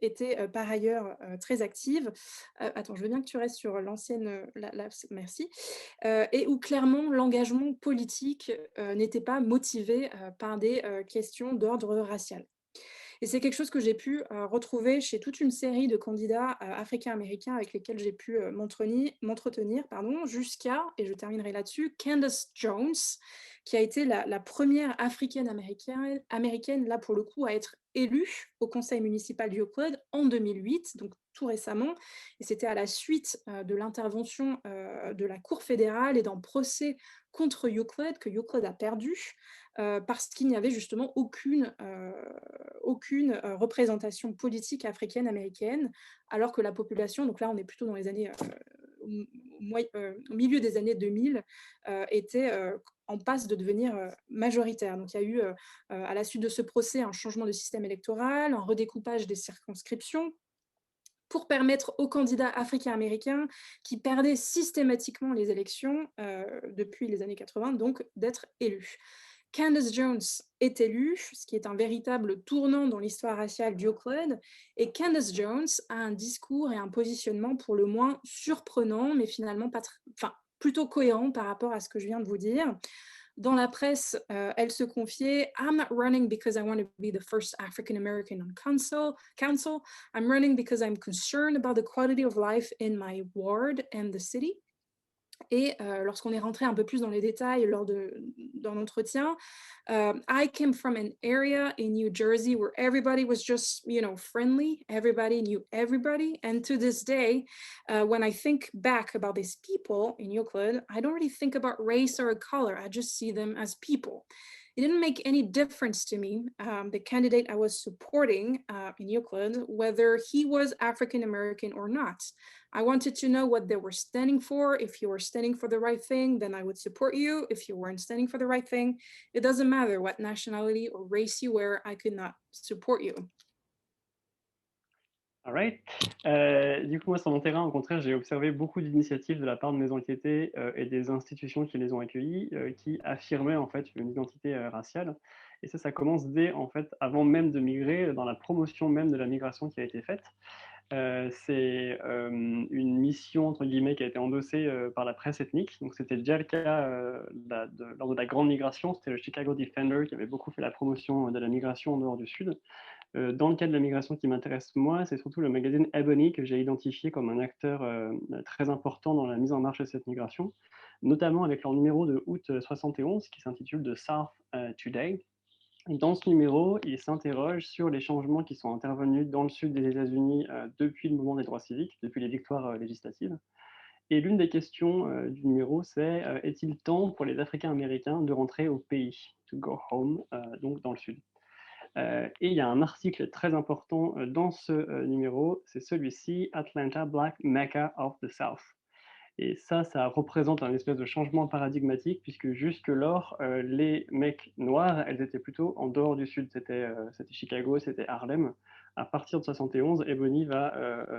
A: était par ailleurs très active. Attends, je veux bien que tu restes sur l'ancienne, merci. Et où clairement l'engagement politique n'était pas motivé par des questions d'ordre racial. Et c'est quelque chose que j'ai pu retrouver chez toute une série de candidats africains-américains avec lesquels j'ai pu m'entretenir, jusqu'à, et je terminerai là-dessus, Candace Jones, qui a été la première africaine-américaine, là pour le coup, à être élu au conseil municipal d'Euclid en 2008, donc tout récemment. Et c'était à la suite de l'intervention de la Cour fédérale et d'un procès contre Euclid que Euclid a perdu parce qu'il n'y avait justement aucune représentation politique africaine-américaine, alors que la population, donc là on est plutôt dans les années au milieu des années 2000, était en passe de devenir majoritaire. Donc il y a eu, à la suite de ce procès, un changement de système électoral, un redécoupage des circonscriptions pour permettre aux candidats africains-américains qui perdaient systématiquement les élections depuis les années 80, donc d'être élus. Candace Jones est élue, ce qui est un véritable tournant dans l'histoire raciale d'Euclid, et Candace Jones a un discours et un positionnement pour le moins surprenant, mais finalement plutôt cohérent par rapport à ce que je viens de vous dire. Dans la presse, elle se confiait « I'm not running because I want to be the first African American on council. I'm running because I'm concerned about the quality of life in my ward and the city. » Et lorsqu'on est rentré un peu plus dans les détails lors d'un entretien, I came from an area in New Jersey where everybody was just, friendly. Everybody knew everybody. And to this day, when I think back about these people in Euclid, I don't really think about race or color. I just see them as people. It didn't make any difference to me, the candidate I was supporting in Euclid, whether he was African American or not. I wanted to know what they were standing for. If you were standing for the right thing, then I would support you. If you weren't standing for the right thing, it doesn't matter what nationality or race you were, I could not support you.
B: All right. Du coup, moi, sur mon terrain, au contraire, j'ai observé beaucoup d'initiatives de la part de mes enquêtés et des institutions qui les ont accueillis, qui affirmaient en fait une identité raciale. Et ça commence dès, en fait, avant même de migrer, dans la promotion même de la migration qui a été faite. C'est une mission, entre guillemets, qui a été endossée par la presse ethnique. Donc, c'était déjà le cas lors de la grande migration. C'était le Chicago Defender qui avait beaucoup fait la promotion de la migration en dehors du Sud. Dans le cas de la migration qui m'intéresse moi, c'est surtout le magazine Ebony que j'ai identifié comme un acteur très important dans la mise en marche de cette migration, notamment avec leur numéro de août 71 qui s'intitule The South Today. Et dans ce numéro, ils s'interrogent sur les changements qui sont intervenus dans le sud des États-Unis depuis le mouvement des droits civiques, depuis les victoires législatives. Et l'une des questions du numéro, c'est est-il temps pour les Africains américains de rentrer au pays, to go home, donc dans le sud. Et il y a un article très important dans ce numéro, c'est celui-ci, Atlanta, Black Mecca of the South. Et ça représente un espèce de changement paradigmatique, puisque jusque-lors, les mecs noirs, elles étaient plutôt en dehors du Sud. C'était Chicago, c'était Harlem. À partir de 71, Ebony va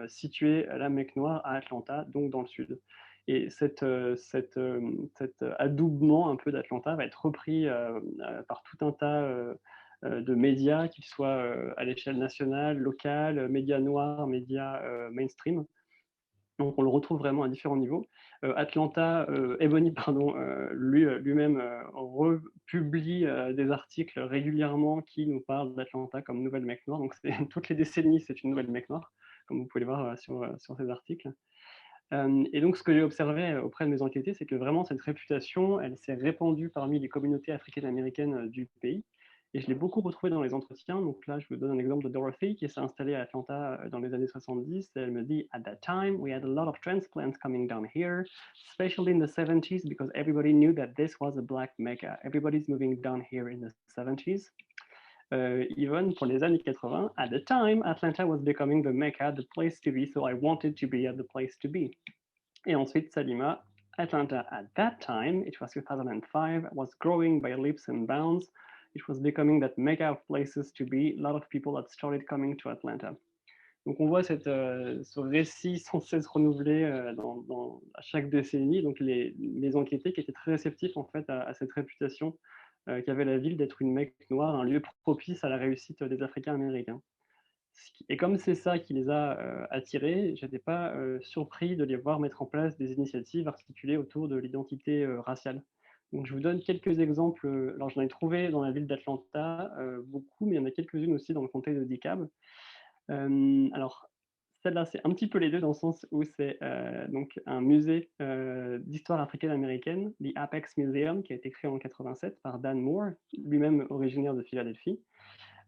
B: situer la mec noire à Atlanta, donc dans le Sud. Et cet adoubement un peu d'Atlanta va être repris par tout un tas de médias, qu'ils soient à l'échelle nationale, locale, médias noirs, médias mainstream. Donc on le retrouve vraiment à différents niveaux. Ebony, pardon, lui-même republie des articles régulièrement qui nous parlent d'Atlanta comme nouvelle mec noire. Donc toutes les décennies, c'est une nouvelle mec noire, comme vous pouvez le voir sur ces articles. Et donc ce que j'ai observé auprès de mes enquêtés, c'est que vraiment cette réputation, elle s'est répandue parmi les communautés africaines-américaines du pays. Et je l'ai beaucoup retrouvé dans les entretiens. Donc là, je vous donne un exemple de Dorothy qui s'est installée à Atlanta dans les années 70. Elle me dit, At that time, we had a lot of transplants coming down here, especially in the 70s, because everybody knew that this was a black mecca. Everybody's moving down here in the 70s. Even pour les années 80, at the time, Atlanta was becoming the mecca, the place to be, so I wanted to be at the place to be. Et ensuite, Salima, Atlanta at that time, it was 2005, was growing by leaps and bounds. It was becoming that mecca of places to be. A lot of people had started coming to Atlanta. Donc on voit ce récit sans cesse renouvelé à chaque décennie. Donc les enquêtés qui étaient très réceptifs en fait à cette réputation qu'avait la ville d'être une Mecque noire, un lieu propice à la réussite des Africains américains. Et comme c'est ça qui les a attirés, je n'étais pas surpris de les voir mettre en place des initiatives articulées autour de l'identité raciale. Donc je vous donne quelques exemples. Alors j'en ai trouvé dans la ville d'Atlanta beaucoup, mais il y en a quelques-unes aussi dans le comté de DeKalb. Alors celle-là, c'est un petit peu les deux dans le sens où c'est donc un musée d'histoire africaine-américaine, the Apex Museum, qui a été créé en 87 par Dan Moore, lui-même originaire de Philadelphie.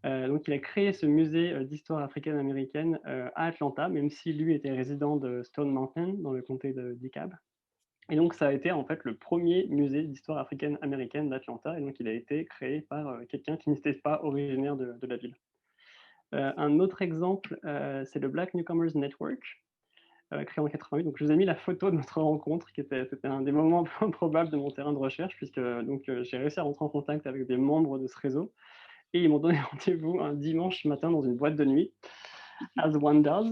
B: Donc il a créé ce musée, d'histoire africaine-américaine, à Atlanta, même si lui était résident de Stone Mountain, dans le comté de DeKalb. Et donc ça a été en fait le premier musée d'histoire africaine-américaine d'Atlanta et donc il a été créé par, quelqu'un qui n'était pas originaire de la ville. Un autre exemple, c'est le Black Newcomers Network, créé en 88. Donc je vous ai mis la photo de notre rencontre c'était un des moments un peu improbables de mon terrain de recherche puisque donc, j'ai réussi à rentrer en contact avec des membres de ce réseau et ils m'ont donné rendez-vous un dimanche matin dans une boîte de nuit, as one does.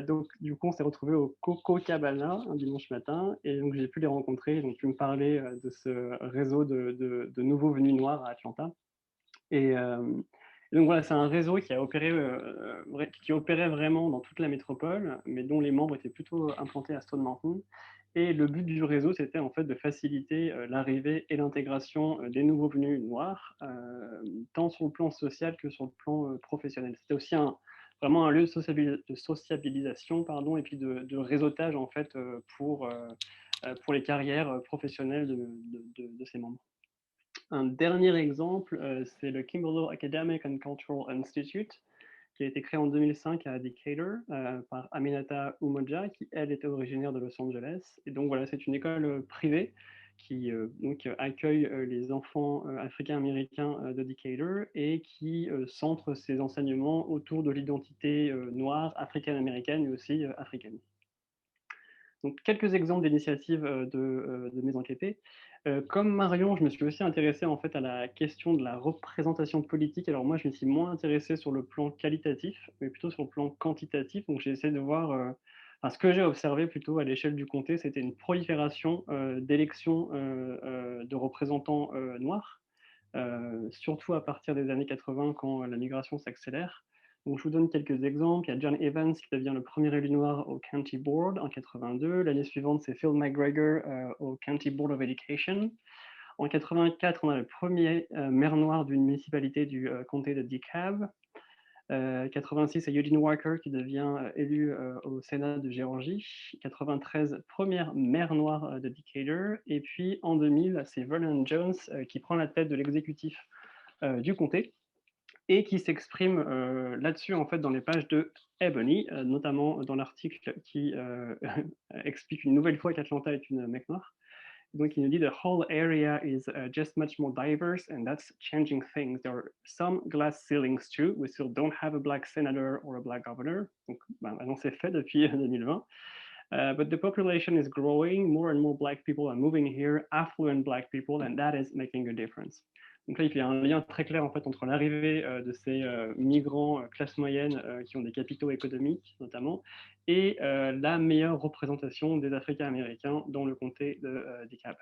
B: Donc du coup, on s'est retrouvés au Coco Cabana un dimanche matin et donc j'ai pu les rencontrer. Donc ils me parlaient, de ce réseau de nouveaux venus noirs à Atlanta et donc voilà, c'est un réseau qui a opéré, qui opérait vraiment dans toute la métropole, mais dont les membres étaient plutôt implantés à Stone Mountain et le but du réseau, c'était en fait de faciliter, l'arrivée et l'intégration, des nouveaux venus noirs, tant sur le plan social que sur le plan, professionnel. C'était aussi vraiment un lieu de sociabilisation pardon et puis de réseautage en fait, pour les carrières, professionnelles de ces membres. Un dernier exemple, c'est le Kimberley Academic and Cultural Institute, qui a été créé en 2005 à Decatur, par Aminata Umoja, qui elle était originaire de Los Angeles. Et donc voilà, c'est une école privée qui donc accueille les enfants africains-américains de Decatur et qui centre ses enseignements autour de l'identité noire, africaine-américaine, mais aussi africaine. Donc quelques exemples d'initiatives, de mes enquêtés. Comme Marion, je me suis aussi intéressé en fait à la question de la représentation politique. Alors moi, je me suis moins intéressé sur le plan qualitatif, mais plutôt sur le plan quantitatif. Donc j'ai essayé de voir, enfin ce que j'ai observé plutôt à l'échelle du comté, c'était une prolifération, d'élections, de représentants, noirs, surtout à partir des années 80 quand la migration s'accélère. Donc, je vous donne quelques exemples. Il y a John Evans qui devient le premier élu noir au County Board en 82. L'année suivante, c'est Phil McGregor au County Board of Education. En 84, on a le premier maire noir d'une municipalité du comté de DeKalb. 86, c'est Eugene Walker qui devient élu au Sénat de Géorgie. 93, première maire noire de Decatur. Et puis en 2000, c'est Vernon Jones qui prend la tête de l'exécutif du comté et qui s'exprime là-dessus en fait dans les pages de Ebony, notamment dans l'article qui explique une nouvelle fois qu'Atlanta est une mecque noire. Donc il nous dit the whole area is just much more diverse and that's changing things. There are some glass ceilings too. We still don't have a black senator or a black governor. Donc maintenant c'est fait depuis 2020. But the population is growing. More and more black people are moving here, affluent black people, and that is making a difference. Donc là, il y a un lien très clair en fait entre l'arrivée de ces migrants classe moyenne qui ont des capitaux économiques notamment et la meilleure représentation des Africains-Américains dans le comté de DeKalb.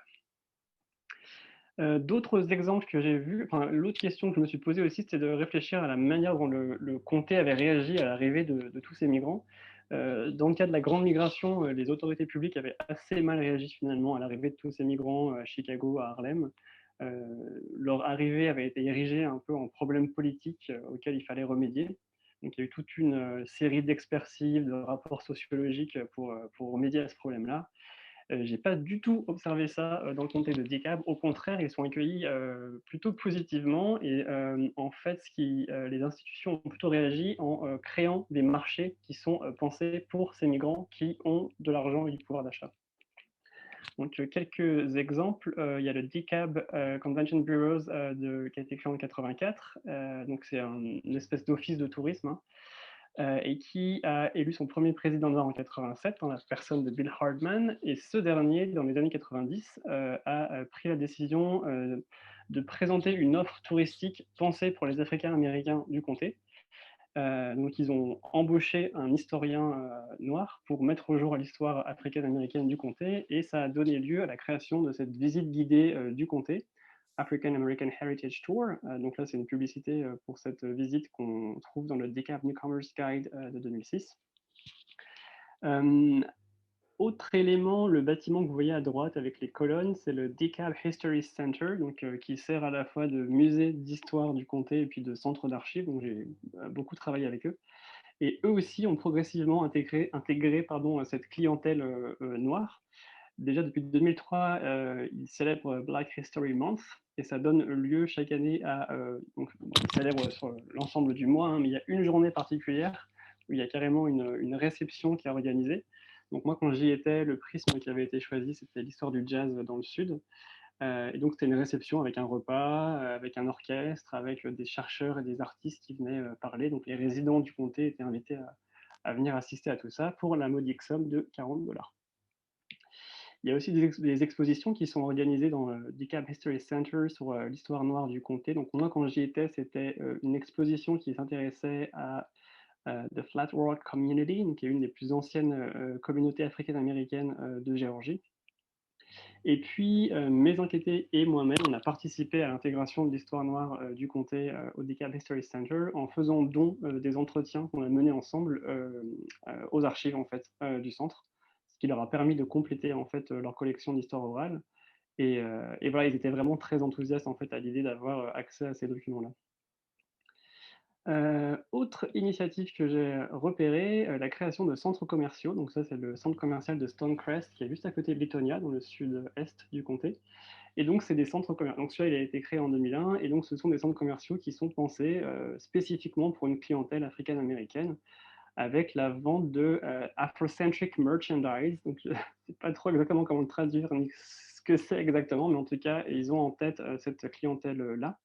B: D'autres exemples que j'ai vus, enfin, l'autre question que je me suis posée aussi, c'était de réfléchir à la manière dont le comté avait réagi à l'arrivée de tous ces migrants. Dans le cas de la grande migration, les autorités publiques avaient assez mal réagi finalement à l'arrivée de tous ces migrants à Chicago, à Harlem. Leur arrivée avait été érigée un peu en problème politique auquel il fallait remédier. Donc il y a eu toute une série d'expertises, de rapports sociologiques pour remédier à ce problème-là. J'ai pas du tout observé ça dans le comté de DeKalb. Au contraire, ils sont accueillis plutôt positivement et en fait, les institutions ont plutôt réagi en créant des marchés qui sont pensés pour ces migrants qui ont de l'argent et du pouvoir d'achat. Donc quelques exemples, il y a le DeKalb Convention Bureau qui a été créé en 84. Donc c'est une espèce d'office de tourisme, hein, et qui a élu son premier président noir en 87 dans la personne de Bill Hardman. Et ce dernier, dans les années 90, a pris la décision de présenter une offre touristique pensée pour les Africains-Américains du comté. Donc ils ont embauché un historien noir pour mettre au jour l'histoire africaine-américaine du comté et ça a donné lieu à la création de cette visite guidée du comté, African American Heritage Tour. Donc là, c'est une publicité pour cette visite qu'on trouve dans le DeKalb Newcomers Guide de 2006. Autre élément, le bâtiment que vous voyez à droite avec les colonnes, c'est le DeKalb History Center, donc, qui sert à la fois de musée d'histoire du comté et puis de centre d'archives. Donc j'ai beaucoup travaillé avec eux. Et eux aussi ont progressivement intégré cette clientèle noire. déjà depuis 2003, ils célèbrent Black History Month et ça donne lieu chaque année à, donc bon, ils célèbrent sur l'ensemble du mois, hein, mais il y a une journée particulière où il y a carrément une réception qui est organisée. Donc moi, quand j'y étais, le prisme qui avait été choisi, c'était l'histoire du jazz dans le sud. Et donc c'était une réception avec un repas, avec un orchestre, avec, des chercheurs et des artistes qui venaient, parler. Donc les résidents du comté étaient invités à venir assister à tout ça pour la modique somme de 40 $. Il y a aussi des expositions qui sont organisées dans le DeKalb History Center sur, l'histoire noire du comté. Donc moi, quand j'y étais, c'était, une exposition qui s'intéressait à, The Flat World Community, donc qui est une des plus anciennes, communautés africaines-américaines, de Géorgie. Et puis, mes enquêtés et moi-même, on a participé à l'intégration de l'histoire noire, du comté, au DeKalb History Center en faisant don, des entretiens qu'on a menés ensemble, aux archives en fait, du centre. Ce qui leur a permis de compléter en fait, leur collection d'histoire orale et voilà, ils étaient vraiment très enthousiastes en fait à l'idée d'avoir, accès à ces documents-là. Autre initiative que j'ai repérée, la création de centres commerciaux. Donc ça, c'est le centre commercial de Stonecrest qui est juste à côté de Lithonia, dans le sud-est du comté. Et donc, c'est des centres commerciaux. Donc, celui-là, il a été créé en 2001. Et donc, ce sont des centres commerciaux qui sont pensés spécifiquement pour une clientèle africaine-américaine avec la vente de Afrocentric merchandise. Donc, je ne sais pas trop exactement comment le traduire ni ce que c'est exactement, mais en tout cas, ils ont en tête cette clientèle-là.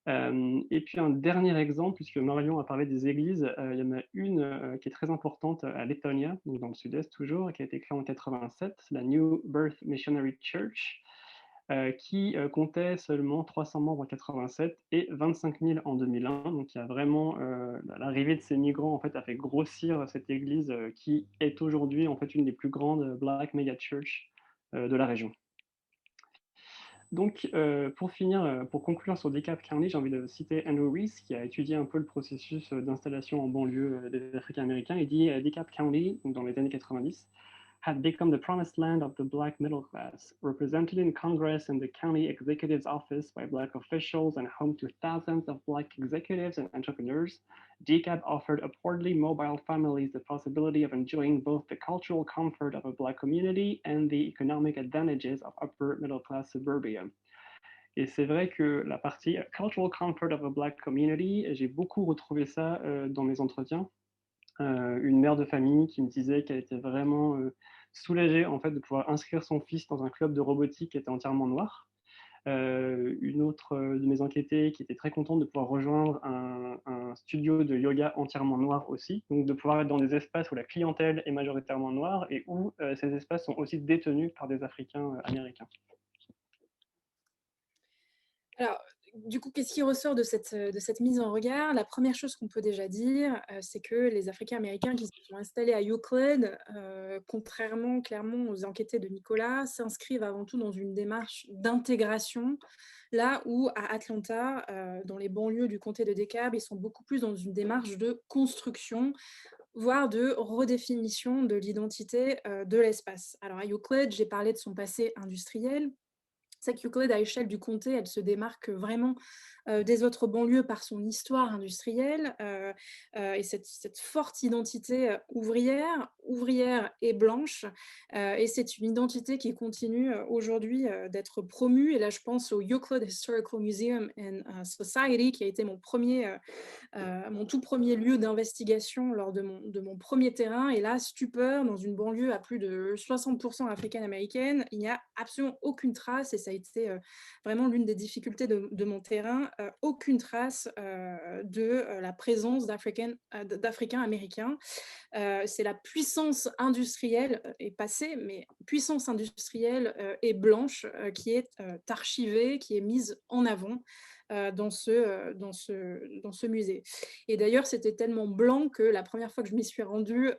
B: Et puis un dernier exemple, puisque Marion a parlé des églises, il y en a une qui est très importante à Lettonia, donc dans le sud-est toujours, qui a été créée en 87, la New Birth Missionary Church, qui comptait seulement 300 membres en 87 et 25 000 en 2001. Donc il y a vraiment l'arrivée de ces migrants en fait a fait grossir cette église qui est aujourd'hui en fait une des plus grandes Black mega church de la région. Donc, pour finir, pour conclure sur DeKalb County, j'ai envie de citer Andrew Rees, qui a étudié un peu le processus d'installation en banlieue des Africains américains. Il dit DeKalb County, donc dans les années 90, had become the promised land of the Black middle class, represented in Congress and the county executive's office by Black officials and home to thousands of Black executives and entrepreneurs. DeKalb offered upwardly mobile families the possibility of enjoying both the cultural comfort of a Black community and the economic advantages of upper middle class suburbia. Et c'est vrai que la partie cultural comfort of a Black community, j'ai beaucoup retrouvé ça dans mes entretiens. Une mère de famille qui me disait qu'elle était vraiment soulagée en fait de pouvoir inscrire son fils dans un club de robotique qui était entièrement noir. Une autre de mes enquêtés qui était très contente de pouvoir rejoindre un studio de yoga entièrement noir aussi, donc de pouvoir être dans des espaces où la clientèle est majoritairement noire et où ces espaces sont aussi détenus par des Africains américains.
A: Alors, du coup, qu'est-ce qui ressort de cette mise en regard? La première chose qu'on peut déjà dire, c'est que les Africains américains qui se sont installés à Euclid, contrairement clairement aux enquêtés de Nicolas, s'inscrivent avant tout dans une démarche d'intégration, là où à Atlanta, dans les banlieues du comté de DeKalb, ils sont beaucoup plus dans une démarche de construction, voire de redéfinition de l'identité, de l'espace. Alors à Euclid, j'ai parlé de son passé industriel. C'est que Euclid, à l'échelle du comté, elle se démarque vraiment des autres banlieues par son histoire industrielle et cette forte identité ouvrière et blanche. Et c'est une identité qui continue aujourd'hui d'être promue. Et là, je pense au Euclid Historical Museum and Society, qui a été mon tout premier lieu d'investigation lors de mon premier terrain. Et là, stupeur, dans une banlieue à plus de 60% africaine-américaine, il n'y a absolument aucune trace, et ça a été vraiment l'une des difficultés de mon terrain, aucune trace de la présence d'Africains-américains. C'est la puissance industrielle est passée, mais puissance industrielle et blanche qui est archivée, qui est mise en avant dans ce musée. Et d'ailleurs, c'était tellement blanc que la première fois que je m'y suis rendue,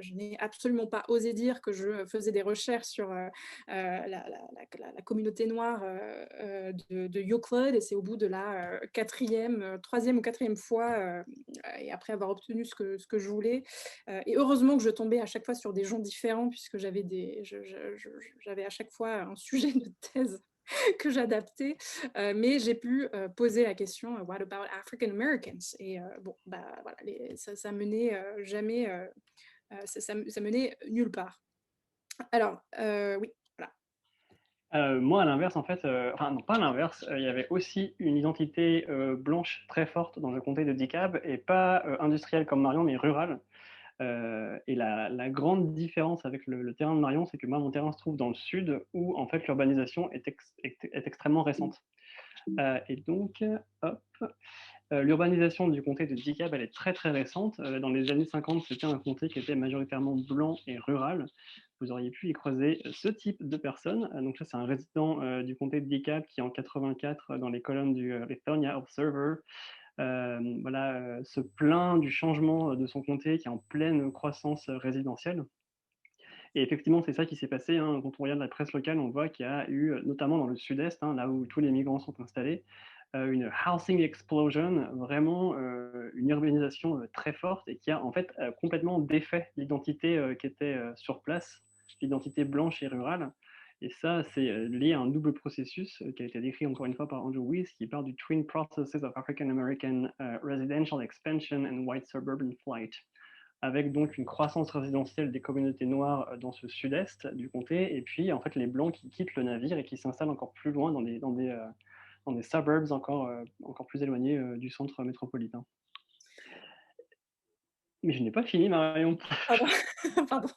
A: je n'ai absolument pas osé dire que je faisais des recherches sur la communauté noire de Euclid, et c'est au bout de la troisième ou quatrième fois, et après avoir obtenu ce que je voulais, et heureusement que je tombais à chaque fois sur des gens différents, puisque j'avais à chaque fois un sujet de thèse que j'adaptais, mais j'ai pu poser la question What about African Americans? Et bon, bah voilà, ça menait jamais, ça menait nulle part. Alors, oui, voilà.
B: Moi, à l'inverse, en fait, enfin non, pas à l'inverse, il y avait aussi une identité, blanche très forte dans le comté de DeKalb et pas, industrielle comme Marion, mais rurale. Et la grande différence avec le terrain de Marion, c'est que moi, mon terrain se trouve dans le sud où, en fait, l'urbanisation est extrêmement récente. Et donc, hop, l'urbanisation du comté de DeKalb, elle est très, très récente. Dans les années 50, c'était un comté qui était majoritairement blanc et rural. Vous auriez pu y croiser ce type de personnes. Donc là, c'est un résident du comté de DeKalb qui, en 84, dans les colonnes du Lithonia Observer, voilà, se plaint du changement de son comté qui est en pleine croissance résidentielle. Et effectivement, c'est ça qui s'est passé, hein. Quand on regarde la presse locale, on voit qu'il y a eu, notamment dans le sud-est, hein, là où tous les migrants sont installés, une housing explosion, vraiment une urbanisation très forte et qui a en fait complètement défait l'identité qui était sur place, l'identité blanche et rurale. Et ça, c'est lié à un double processus qui a été décrit encore une fois par Andrew Wyeth, qui parle du Twin Processes of African American Residential Expansion and White Suburban Flight, avec donc une croissance résidentielle des communautés noires dans ce sud-est du comté, et puis en fait les blancs qui quittent le navire et qui s'installent encore plus loin dans des suburbs encore plus éloignés du centre métropolitain. Mais je n'ai pas fini, Marion.
A: Pardon, pardon.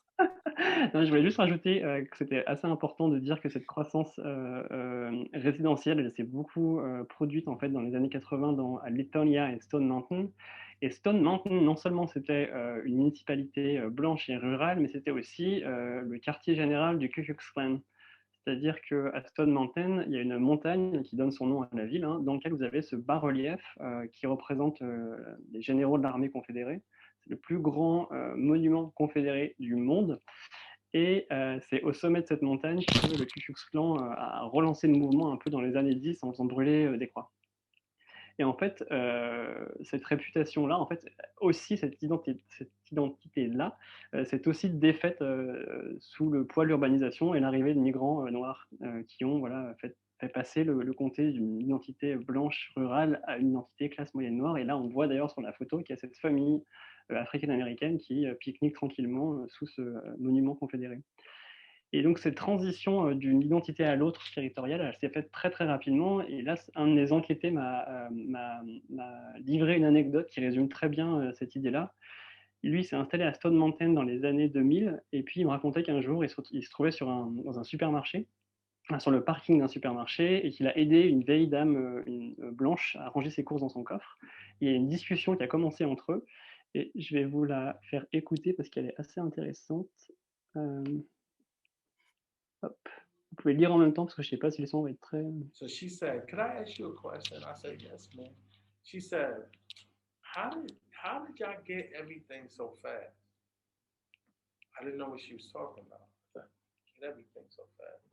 B: Non, je voulais juste rajouter que c'était assez important de dire que cette croissance résidentielle, elle s'est beaucoup produite en fait dans les années 80 à Lithonia et Stone Mountain. Et Stone Mountain, non seulement c'était une municipalité blanche et rurale, mais c'était aussi le quartier général du Ku Klux Klan. C'est-à-dire qu'à Stone Mountain, il y a une montagne qui donne son nom à la ville, hein, dans laquelle vous avez ce bas-relief qui représente les généraux de l'armée confédérée. C'est le plus grand monument confédéré du monde. Et c'est au sommet de cette montagne que le Ku Klux Klan a relancé le mouvement un peu dans les années 10 en faisant brûler des croix. Et en fait, cette réputation-là, en fait, aussi cette identité-là, c'est aussi défaite sous le poids de l'urbanisation et l'arrivée de migrants noirs qui ont voilà, fait passer le comté d'une identité blanche rurale à une identité classe moyenne noire. Et là, on voit d'ailleurs sur la photo qu'il y a cette famille africaine-américaine qui pique-nique tranquillement sous ce monument confédéré. Et donc cette transition d'une identité à l'autre territoriale, elle s'est faite très très rapidement. Et là, un de mes enquêtés m'a livré une anecdote qui résume très bien cette idée-là. Lui s'est installé à Stone Mountain dans les années 2000, et puis il me racontait qu'un jour, il se trouvait dans un supermarché, sur le parking d'un supermarché, et qu'il a aidé une vieille dame blanche à ranger ses courses dans son coffre. Il y a une discussion qui a commencé entre eux, et je vais vous la faire écouter parce qu'elle est assez intéressante. Euh, Hop. Vous pouvez lire en même temps parce que je ne sais pas si le son va être très.
C: So she said, "Could I ask you a question?" I said, "Yes, ma'am." She said, "How did y'all get everything so fast?" I didn't know what she was talking about. I said, "Get everything so fast.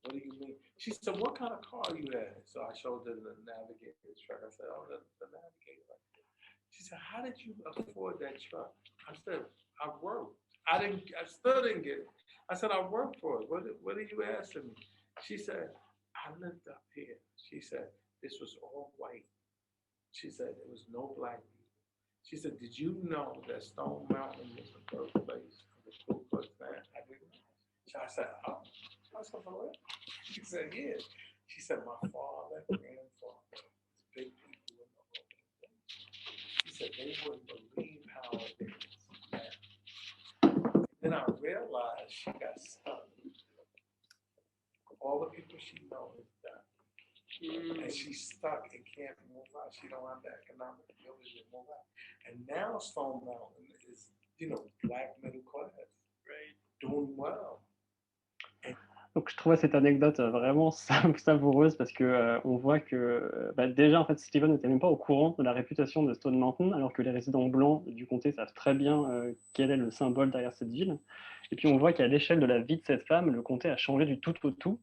C: What do you mean?" She said, "What kind of car you had?" So I showed her the Navigator truck. I said, "Oh, the Navigator." She said, "How did you afford that truck?" I said, "I worked. I still didn't get it." I said, "I worked for it. What are you asking me?" She said, "I lived up here." She said, "This was all white." She said, "There was no black people." She said, "Did you know that Stone Mountain was the birthplace of the Ku Klux Klan?" I didn't know. So I said, "Oh." I said, "For what?" She said, "Yeah." She said, "My father, grandfather, big people in the organization." She said, "They wouldn't believe how it is now." Then I realized she got stuck. All the people she knows is done. And she's stuck and can't move out. She don't have the economic ability to move out. And now Stone Mountain is, black middle class, right? Doing well.
B: Donc je trouvais cette anecdote vraiment savoureuse parce que on voit que déjà en fait Steven n'était même pas au courant de la réputation de Stone Mountain, alors que les résidents blancs du comté savent très bien quel est le symbole derrière cette ville. Et puis on voit qu'à l'échelle de la vie de cette femme, le comté a changé du tout au tout.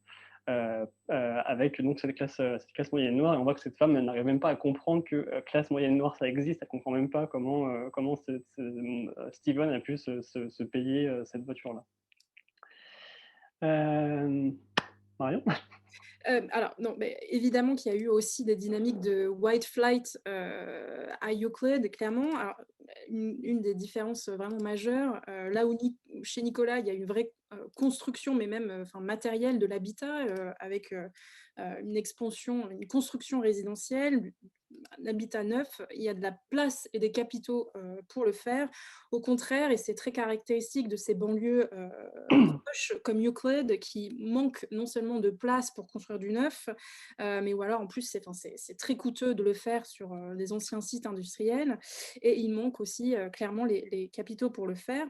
B: Avec donc cette classe moyenne noire, et on voit que cette femme n'arrive même pas à comprendre que classe moyenne noire ça existe, elle comprend même pas comment Steven a pu se payer cette voiture-là. Marion?
A: Alors non, mais évidemment qu'il y a eu aussi des dynamiques de white flight à Euclid, clairement. Alors, une des différences vraiment majeures, là où chez Nicolas, il y a une vraie construction, mais même matérielle de l'habitat, avec une construction résidentielle, un habitat neuf. Il y a de la place et des capitaux pour le faire. Au contraire, et c'est très caractéristique de ces banlieues proches comme Euclid, qui manquent non seulement de place pour construire du neuf, mais ou alors en plus c'est très coûteux de le faire sur les anciens sites industriels, et il manque aussi clairement les capitaux pour le faire.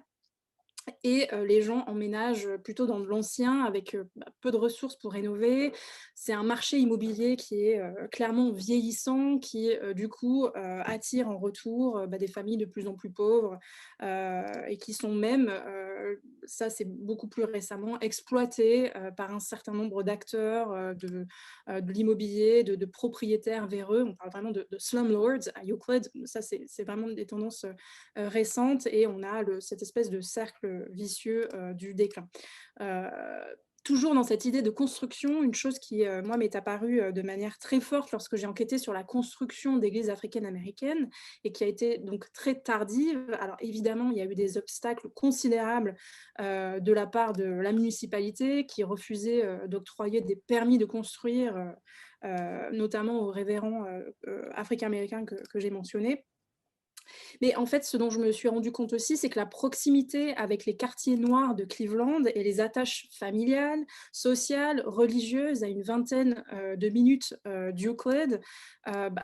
A: Et les gens emménagent plutôt dans de l'ancien avec peu de ressources pour rénover. C'est un marché immobilier qui est clairement vieillissant, qui du coup attire en retour des familles de plus en plus pauvres, et qui sont même, ça c'est beaucoup plus récemment, exploitées par un certain nombre d'acteurs de l'immobilier, de propriétaires véreux. On parle vraiment de slumlords à Euclid. Ça c'est vraiment des tendances récentes, et on a cette espèce de cercle vicieux du déclin. Toujours dans cette idée de construction, une chose qui, moi, m'est apparue de manière très forte lorsque j'ai enquêté sur la construction d'églises africaines-américaines, et qui a été donc très tardive. Alors évidemment, il y a eu des obstacles considérables de la part de la municipalité, qui refusait d'octroyer des permis de construire, notamment aux révérends africains-américains que j'ai mentionnés. Mais en fait, ce dont je me suis rendu compte aussi, c'est que la proximité avec les quartiers noirs de Cleveland et les attaches familiales, sociales, religieuses à une vingtaine de minutes d'Euclid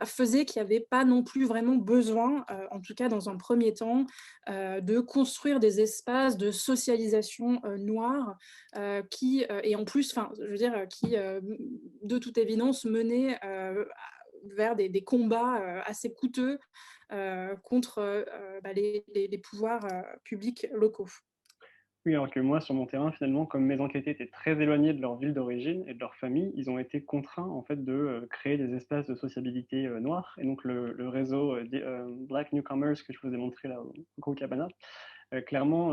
A: faisait qu'il n'y avait pas non plus vraiment besoin, en tout cas dans un premier temps, de construire des espaces de socialisation noirs et en plus, je veux dire, qui de toute évidence menaient vers des combats assez coûteux contre les pouvoirs publics locaux.
B: Oui, alors que moi, sur mon terrain, finalement, comme mes enquêtés étaient très éloignés de leur ville d'origine et de leur famille, ils ont été contraints, en fait, de créer des espaces de sociabilité noirs. Et donc, le réseau Black Newcomers que je vous ai montré là au Copacabana, clairement,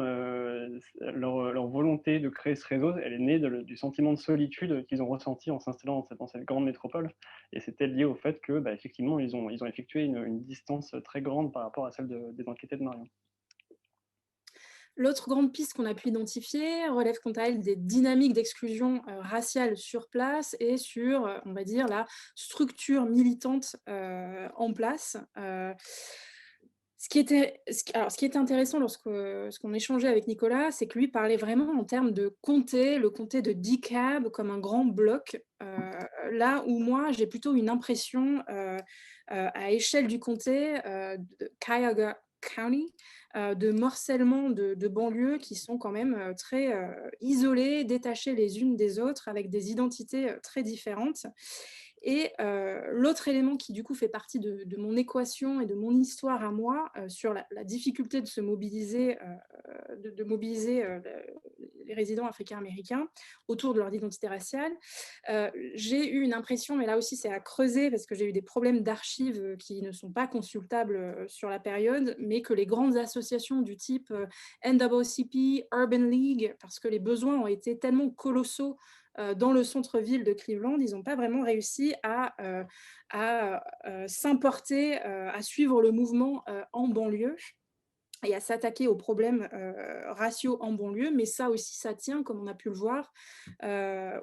B: leur volonté de créer ce réseau, elle est née du sentiment de solitude qu'ils ont ressenti en s'installant dans cette grande métropole. Et c'était lié au fait que, effectivement, ils ont effectué une distance très grande par rapport à celle des enquêtés de Marion.
A: L'autre grande piste qu'on a pu identifier relève quant à elle des dynamiques d'exclusion raciale sur place et sur, on va dire, la structure militante en place. Ce qui était intéressant lorsqu'on échangeait avec Nicolas, c'est que lui parlait vraiment en termes de comté, le comté de DeKalb comme un grand bloc, là où moi j'ai plutôt une impression à échelle du comté de Cuyahoga County, de morcellement de banlieues qui sont quand même très isolées, détachées les unes des autres, avec des identités très différentes. Et l'autre élément qui du coup fait partie de mon équation et de mon histoire à moi sur la difficulté de se mobiliser, de mobiliser les résidents africains-américains autour de leur identité raciale, j'ai eu une impression, mais là aussi c'est à creuser parce que j'ai eu des problèmes d'archives qui ne sont pas consultables sur la période, mais que les grandes associations du type NAACP, Urban League, parce que les besoins ont été tellement colossaux dans le centre-ville de Cleveland, ils n'ont pas vraiment réussi à s'importer, à suivre le mouvement en banlieue et à s'attaquer aux problèmes raciaux en banlieue, mais ça aussi, ça tient, comme on a pu le voir,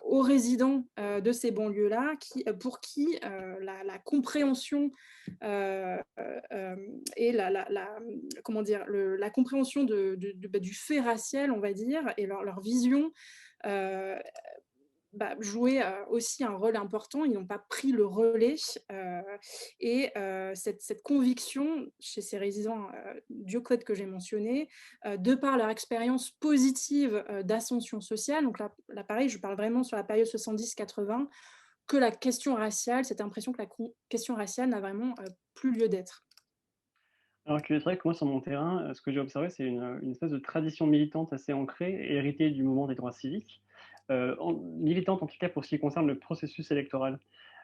A: aux résidents de ces banlieues-là, pour qui la compréhension et comment dire, la compréhension du fait racial, on va dire, et leur vision euh, jouaient aussi un rôle important. Ils n'ont pas pris le relais. Et cette conviction chez ces résidents d'Euclid que j'ai mentionnés, de par leur expérience positive d'ascension sociale, donc là, pareil, je parle vraiment sur la période 70-80, que la question raciale, cette impression que la question raciale n'a vraiment plus lieu d'être.
B: Alors que c'est vrai que moi, sur mon terrain, ce que j'ai observé, c'est une espèce de tradition militante assez ancrée et héritée du mouvement des droits civiques, militante en tout cas pour ce qui concerne le processus électoral.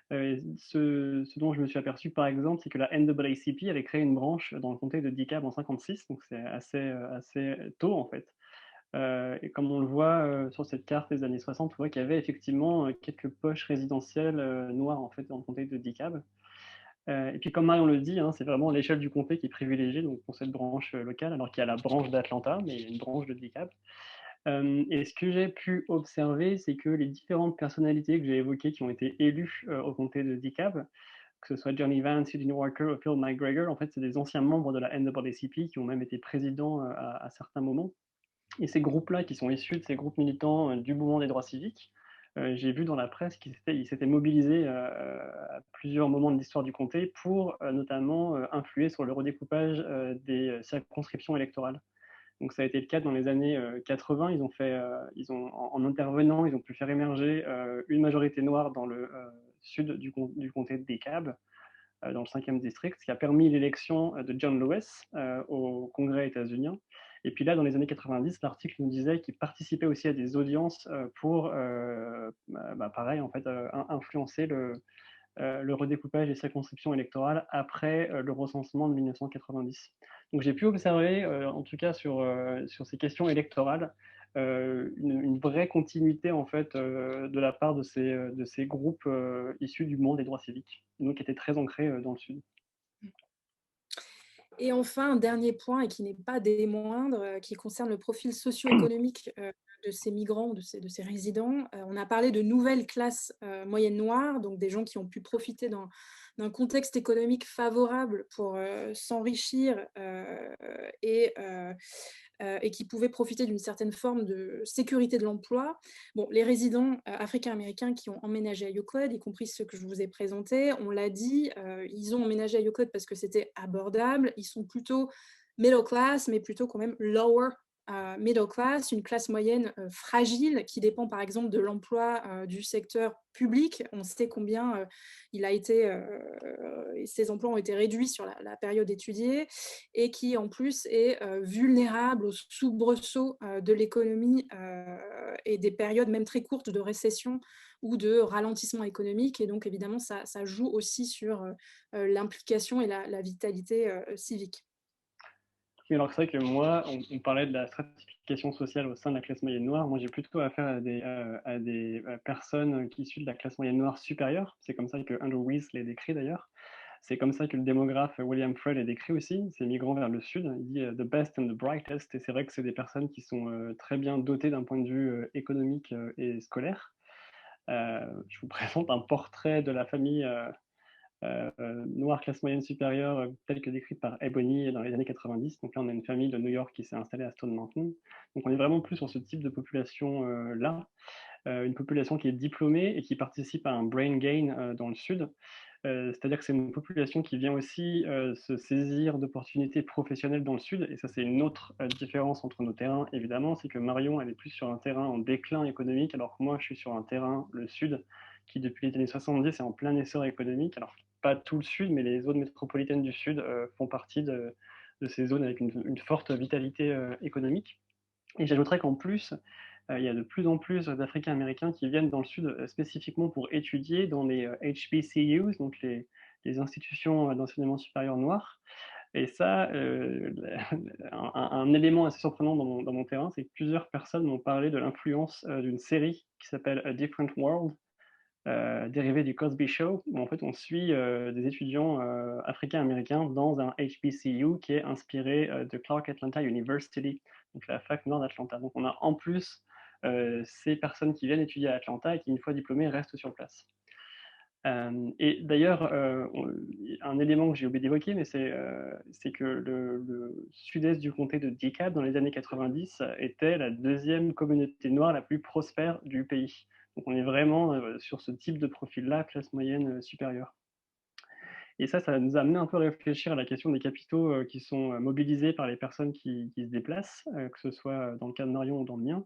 B: Ce dont je me suis aperçu, par exemple, c'est que la NAACP avait créé une branche dans le comté de DeKalb en 56, donc c'est assez tôt en fait. Et comme on le voit sur cette carte des années 60, on voit qu'il y avait effectivement quelques poches résidentielles noires en fait dans le comté de DeKalb. Et puis comme Marion le dit, hein, c'est vraiment l'échelle du comté qui est privilégiée donc, pour cette branche locale, alors qu'il y a la branche d'Atlanta, mais il y a une branche de DeKalb. Et ce que j'ai pu observer, c'est que les différentes personnalités que j'ai évoquées qui ont été élues, au comté de DeKalb, que ce soit Johnny Vance, Eugene Walker ou Phil McGregor, en fait, c'est des anciens membres de la NAACP qui ont même été présidents, à certains moments. Et ces groupes-là, qui sont issus de ces groupes militants, du mouvement des droits civiques, j'ai vu dans la presse qu'ils s'étaient mobilisés, à plusieurs moments de l'histoire du comté pour, notamment, influer sur le redécoupage, des, circonscriptions électorales. Donc ça a été le cas dans les années 80. Ils ont en intervenant, ils ont pu faire émerger une majorité noire dans le sud du comté de DeKalb, dans le 5e district, ce qui a permis l'élection de John Lewis au Congrès états-unien. Et puis là, dans les années 90, l'article nous disait qu'il participait aussi à des audiences pour, pareil, en fait, influencer le redécoupage des circonscriptions électorales après le recensement de 1990. Donc j'ai pu observer, en tout cas sur ces questions électorales, une vraie continuité en fait de la part de ces groupes issus du monde des droits civiques, donc qui étaient très ancrés dans le Sud.
A: Et enfin, un dernier point et qui n'est pas des moindres, qui concerne le profil socio-économique, de ces migrants, de ces résidents. On a parlé de nouvelles classes, moyennes noires, donc des gens qui ont pu profiter d'un contexte économique favorable pour, s'enrichir, et qui pouvaient profiter d'une certaine forme de sécurité de l'emploi. Bon, les résidents, africains-américains qui ont emménagé à Euclid, y compris ceux que je vous ai présentés, on l'a dit, ils ont emménagé à Euclid parce que c'était abordable. Ils sont plutôt middle class, mais plutôt quand même lower middle class, une classe moyenne fragile qui dépend par exemple de l'emploi du secteur public. On sait combien ces emplois ont été réduits sur la période étudiée et qui en plus est vulnérable aux soubresauts de l'économie et des périodes même très courtes de récession ou de ralentissement économique. Et donc évidemment, ça joue aussi sur l'implication et la vitalité civique.
B: Oui, alors c'est vrai que moi, on parlait de la stratification sociale au sein de la classe moyenne noire. Moi, j'ai plutôt affaire à des personnes qui issues de la classe moyenne noire supérieure. C'est comme ça que Andrew Weiss les décrit d'ailleurs. C'est comme ça que le démographe William Freud est décrit aussi, ces migrants vers le sud. Il dit the best and the brightest, et c'est vrai que c'est des personnes qui sont très bien dotées d'un point de vue économique et scolaire. Je vous présente un portrait de la famille noire classe moyenne supérieure, telle que décrite par Ebony dans les années 90. Donc là, on a une famille de New York qui s'est installée à Stone Mountain. Donc on est vraiment plus sur ce type de population-là, une population qui est diplômée et qui participe à un brain gain dans le sud. C'est-à-dire que c'est une population qui vient aussi se saisir d'opportunités professionnelles dans le sud. Et ça, c'est une autre différence entre nos terrains, évidemment. C'est que Marion, elle est plus sur un terrain en déclin économique, alors que moi, je suis sur un terrain, le sud, qui depuis les années 70 est en plein essor économique. Alors, pas tout le sud, mais les zones métropolitaines du sud font partie de ces zones avec une forte vitalité économique. Et j'ajouterais qu'en plus, il y a de plus en plus d'Africains-Américains qui viennent dans le sud spécifiquement pour étudier dans les HBCUs, donc les institutions d'enseignement supérieur noires. Et ça, un élément assez surprenant dans mon terrain, c'est que plusieurs personnes m'ont parlé de l'influence d'une série qui s'appelle A Different World, dérivée du Cosby Show, où en fait on suit des étudiants africains-américains dans un HBCU qui est inspiré de Clark Atlanta University, donc la fac nord d'Atlanta. Donc on a en plus ces personnes qui viennent étudier à Atlanta et qui, une fois diplômées, restent sur place. Et d'ailleurs, un élément que j'ai oublié d'évoquer, mais c'est que le sud-est du comté de DeKalb, dans les années 90, était la deuxième communauté noire la plus prospère du pays. Donc on est vraiment sur ce type de profil-là, classe moyenne supérieure. Et ça nous a amené un peu à réfléchir à la question des capitaux qui sont mobilisés par les personnes qui se déplacent, que ce soit dans le cas de Marion ou dans le mien,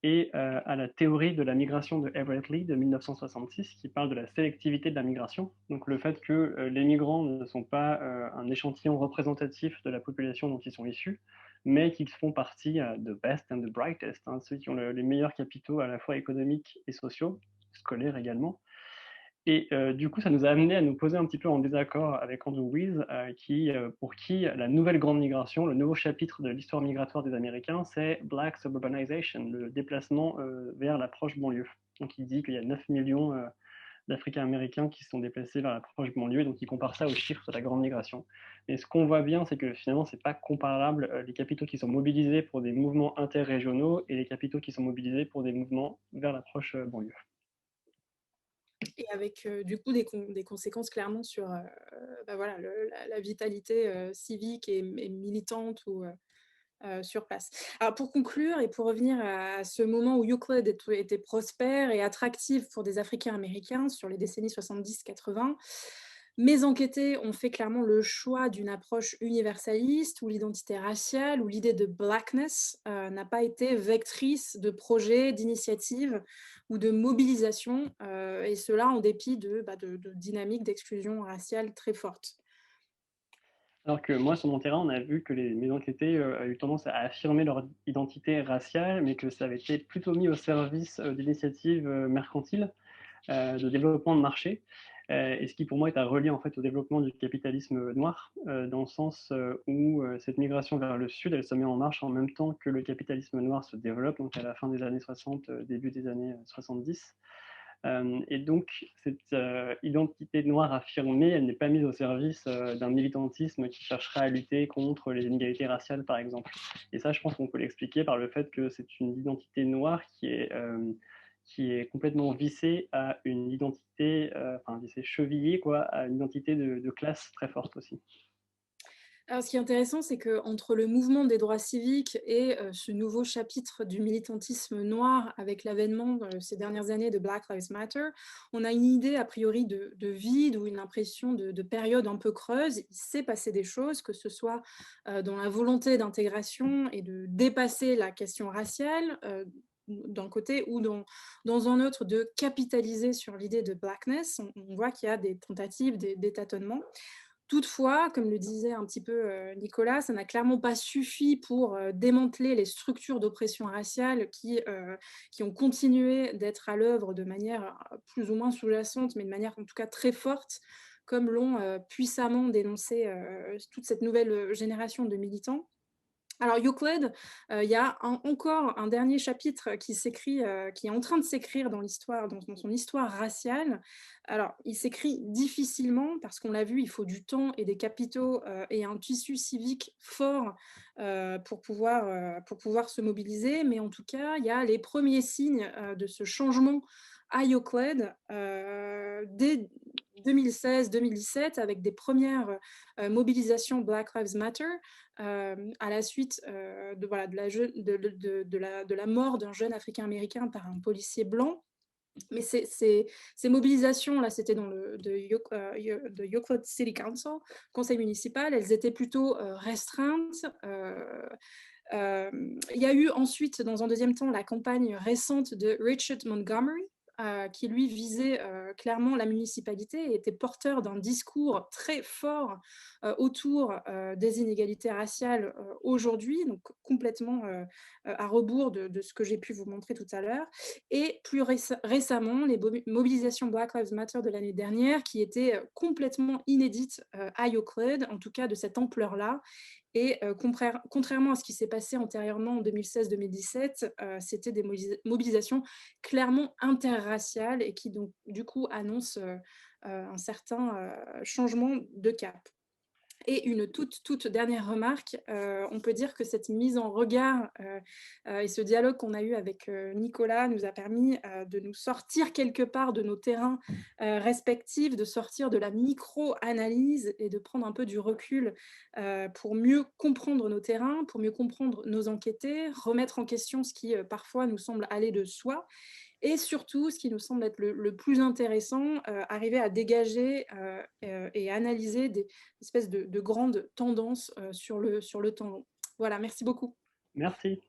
B: et à la théorie de la migration de Everett Lee de 1966, qui parle de la sélectivité de la migration. Donc le fait que les migrants ne sont pas un échantillon représentatif de la population dont ils sont issus, mais qu'ils font partie de best and the brightest, hein, ceux qui ont les meilleurs capitaux à la fois économiques et sociaux, scolaires également. Et du coup, ça nous a amené à nous poser un petit peu en désaccord avec Andrew Weiss, pour qui la nouvelle grande migration, le nouveau chapitre de l'histoire migratoire des Américains, c'est Black Suburbanization, le déplacement vers l'approche banlieue. Donc il dit qu'il y a 9 millions d'Africains-Américains qui se sont déplacés vers la proche banlieue, donc ils comparent ça aux chiffres de la grande migration. Et ce qu'on voit bien, c'est que finalement, c'est pas comparable, les capitaux qui sont mobilisés pour des mouvements interrégionaux et les capitaux qui sont mobilisés pour des mouvements vers la proche, banlieue.
A: Et avec du coup des conséquences clairement sur bah voilà, la vitalité civique et militante ou sur place. Alors pour conclure et pour revenir à ce moment où Euclid était prospère et attractif pour des Africains américains sur les décennies 70-80, mes enquêtés ont fait clairement le choix d'une approche universaliste où l'identité raciale, où l'idée de blackness n'a pas été vectrice de projets, d'initiatives ou de mobilisation, et cela en dépit de dynamiques d'exclusion raciale très fortes.
B: Alors que moi, sur mon terrain, on a vu que mes enquêtés ont eu tendance à affirmer leur identité raciale, mais que ça avait été plutôt mis au service d'initiatives mercantiles, de développement de marché. Et ce qui pour moi est à relier en fait au développement du capitalisme noir, dans le sens où cette migration vers le sud, elle se met en marche en même temps que le capitalisme noir se développe, donc à la fin des années 60, début des années 70. Et donc, cette identité noire affirmée, elle n'est pas mise au service d'un militantisme qui chercherait à lutter contre les inégalités raciales, par exemple. Et ça, je pense qu'on peut l'expliquer par le fait que c'est une identité noire qui est complètement vissée à une identité, enfin, vissée, chevillée, quoi, à une identité de classe très forte aussi.
A: Alors, ce qui est intéressant, c'est qu'entre le mouvement des droits civiques et ce nouveau chapitre du militantisme noir avec l'avènement ces dernières années de Black Lives Matter, on a une idée a priori de vide ou une impression de période un peu creuse. Il s'est passé des choses, que ce soit dans la volonté d'intégration et de dépasser la question raciale, d'un côté, ou dans un autre, de capitaliser sur l'idée de blackness. On voit qu'il y a des tentatives, des tâtonnements. Toutefois, comme le disait un petit peu Nicolas, ça n'a clairement pas suffi pour démanteler les structures d'oppression raciale qui ont continué d'être à l'œuvre de manière plus ou moins sous-jacente, mais de manière en tout cas très forte, comme l'ont puissamment dénoncé toute cette nouvelle génération de militants. Alors Euclid, il y a encore un dernier chapitre qui s'écrit, qui est en train de s'écrire dans l'histoire, dans son histoire raciale. Alors, il s'écrit difficilement parce qu'on l'a vu, il faut du temps et des capitaux et un tissu civique fort pour pouvoir se mobiliser. Mais en tout cas, il y a les premiers signes de ce changement à Euclid dès 2016-2017 avec des premières mobilisations Black Lives Matter à la suite de la mort d'un jeune Africain-Américain par un policier blanc. Mais ces mobilisations-là, c'était dans de Euclid City Council, conseil municipal, elles étaient plutôt restreintes. Il y a eu ensuite, dans un deuxième temps, la campagne récente de Richard Montgomery, qui lui visait clairement la municipalité et était porteur d'un discours très fort autour des inégalités raciales aujourd'hui, donc complètement à rebours de ce que j'ai pu vous montrer tout à l'heure. Et plus récemment, les mobilisations Black Lives Matter de l'année dernière, qui étaient complètement inédites à Euclid, en tout cas de cette ampleur-là. Et contrairement à ce qui s'est passé antérieurement en 2016-2017, c'était des mobilisations clairement interraciales et qui donc du coup annoncent un certain changement de cap. Et une toute dernière remarque, on peut dire que cette mise en regard et ce dialogue qu'on a eu avec Nicolas nous a permis de nous sortir quelque part de nos terrains respectifs, de sortir de la micro-analyse et de prendre un peu du recul pour mieux comprendre nos terrains, pour mieux comprendre nos enquêtés, remettre en question ce qui parfois nous semble aller de soi. Et surtout, ce qui nous semble être le plus intéressant, arriver à dégager et analyser des espèces de grandes tendances sur le temps long. Voilà, merci beaucoup.
B: Merci.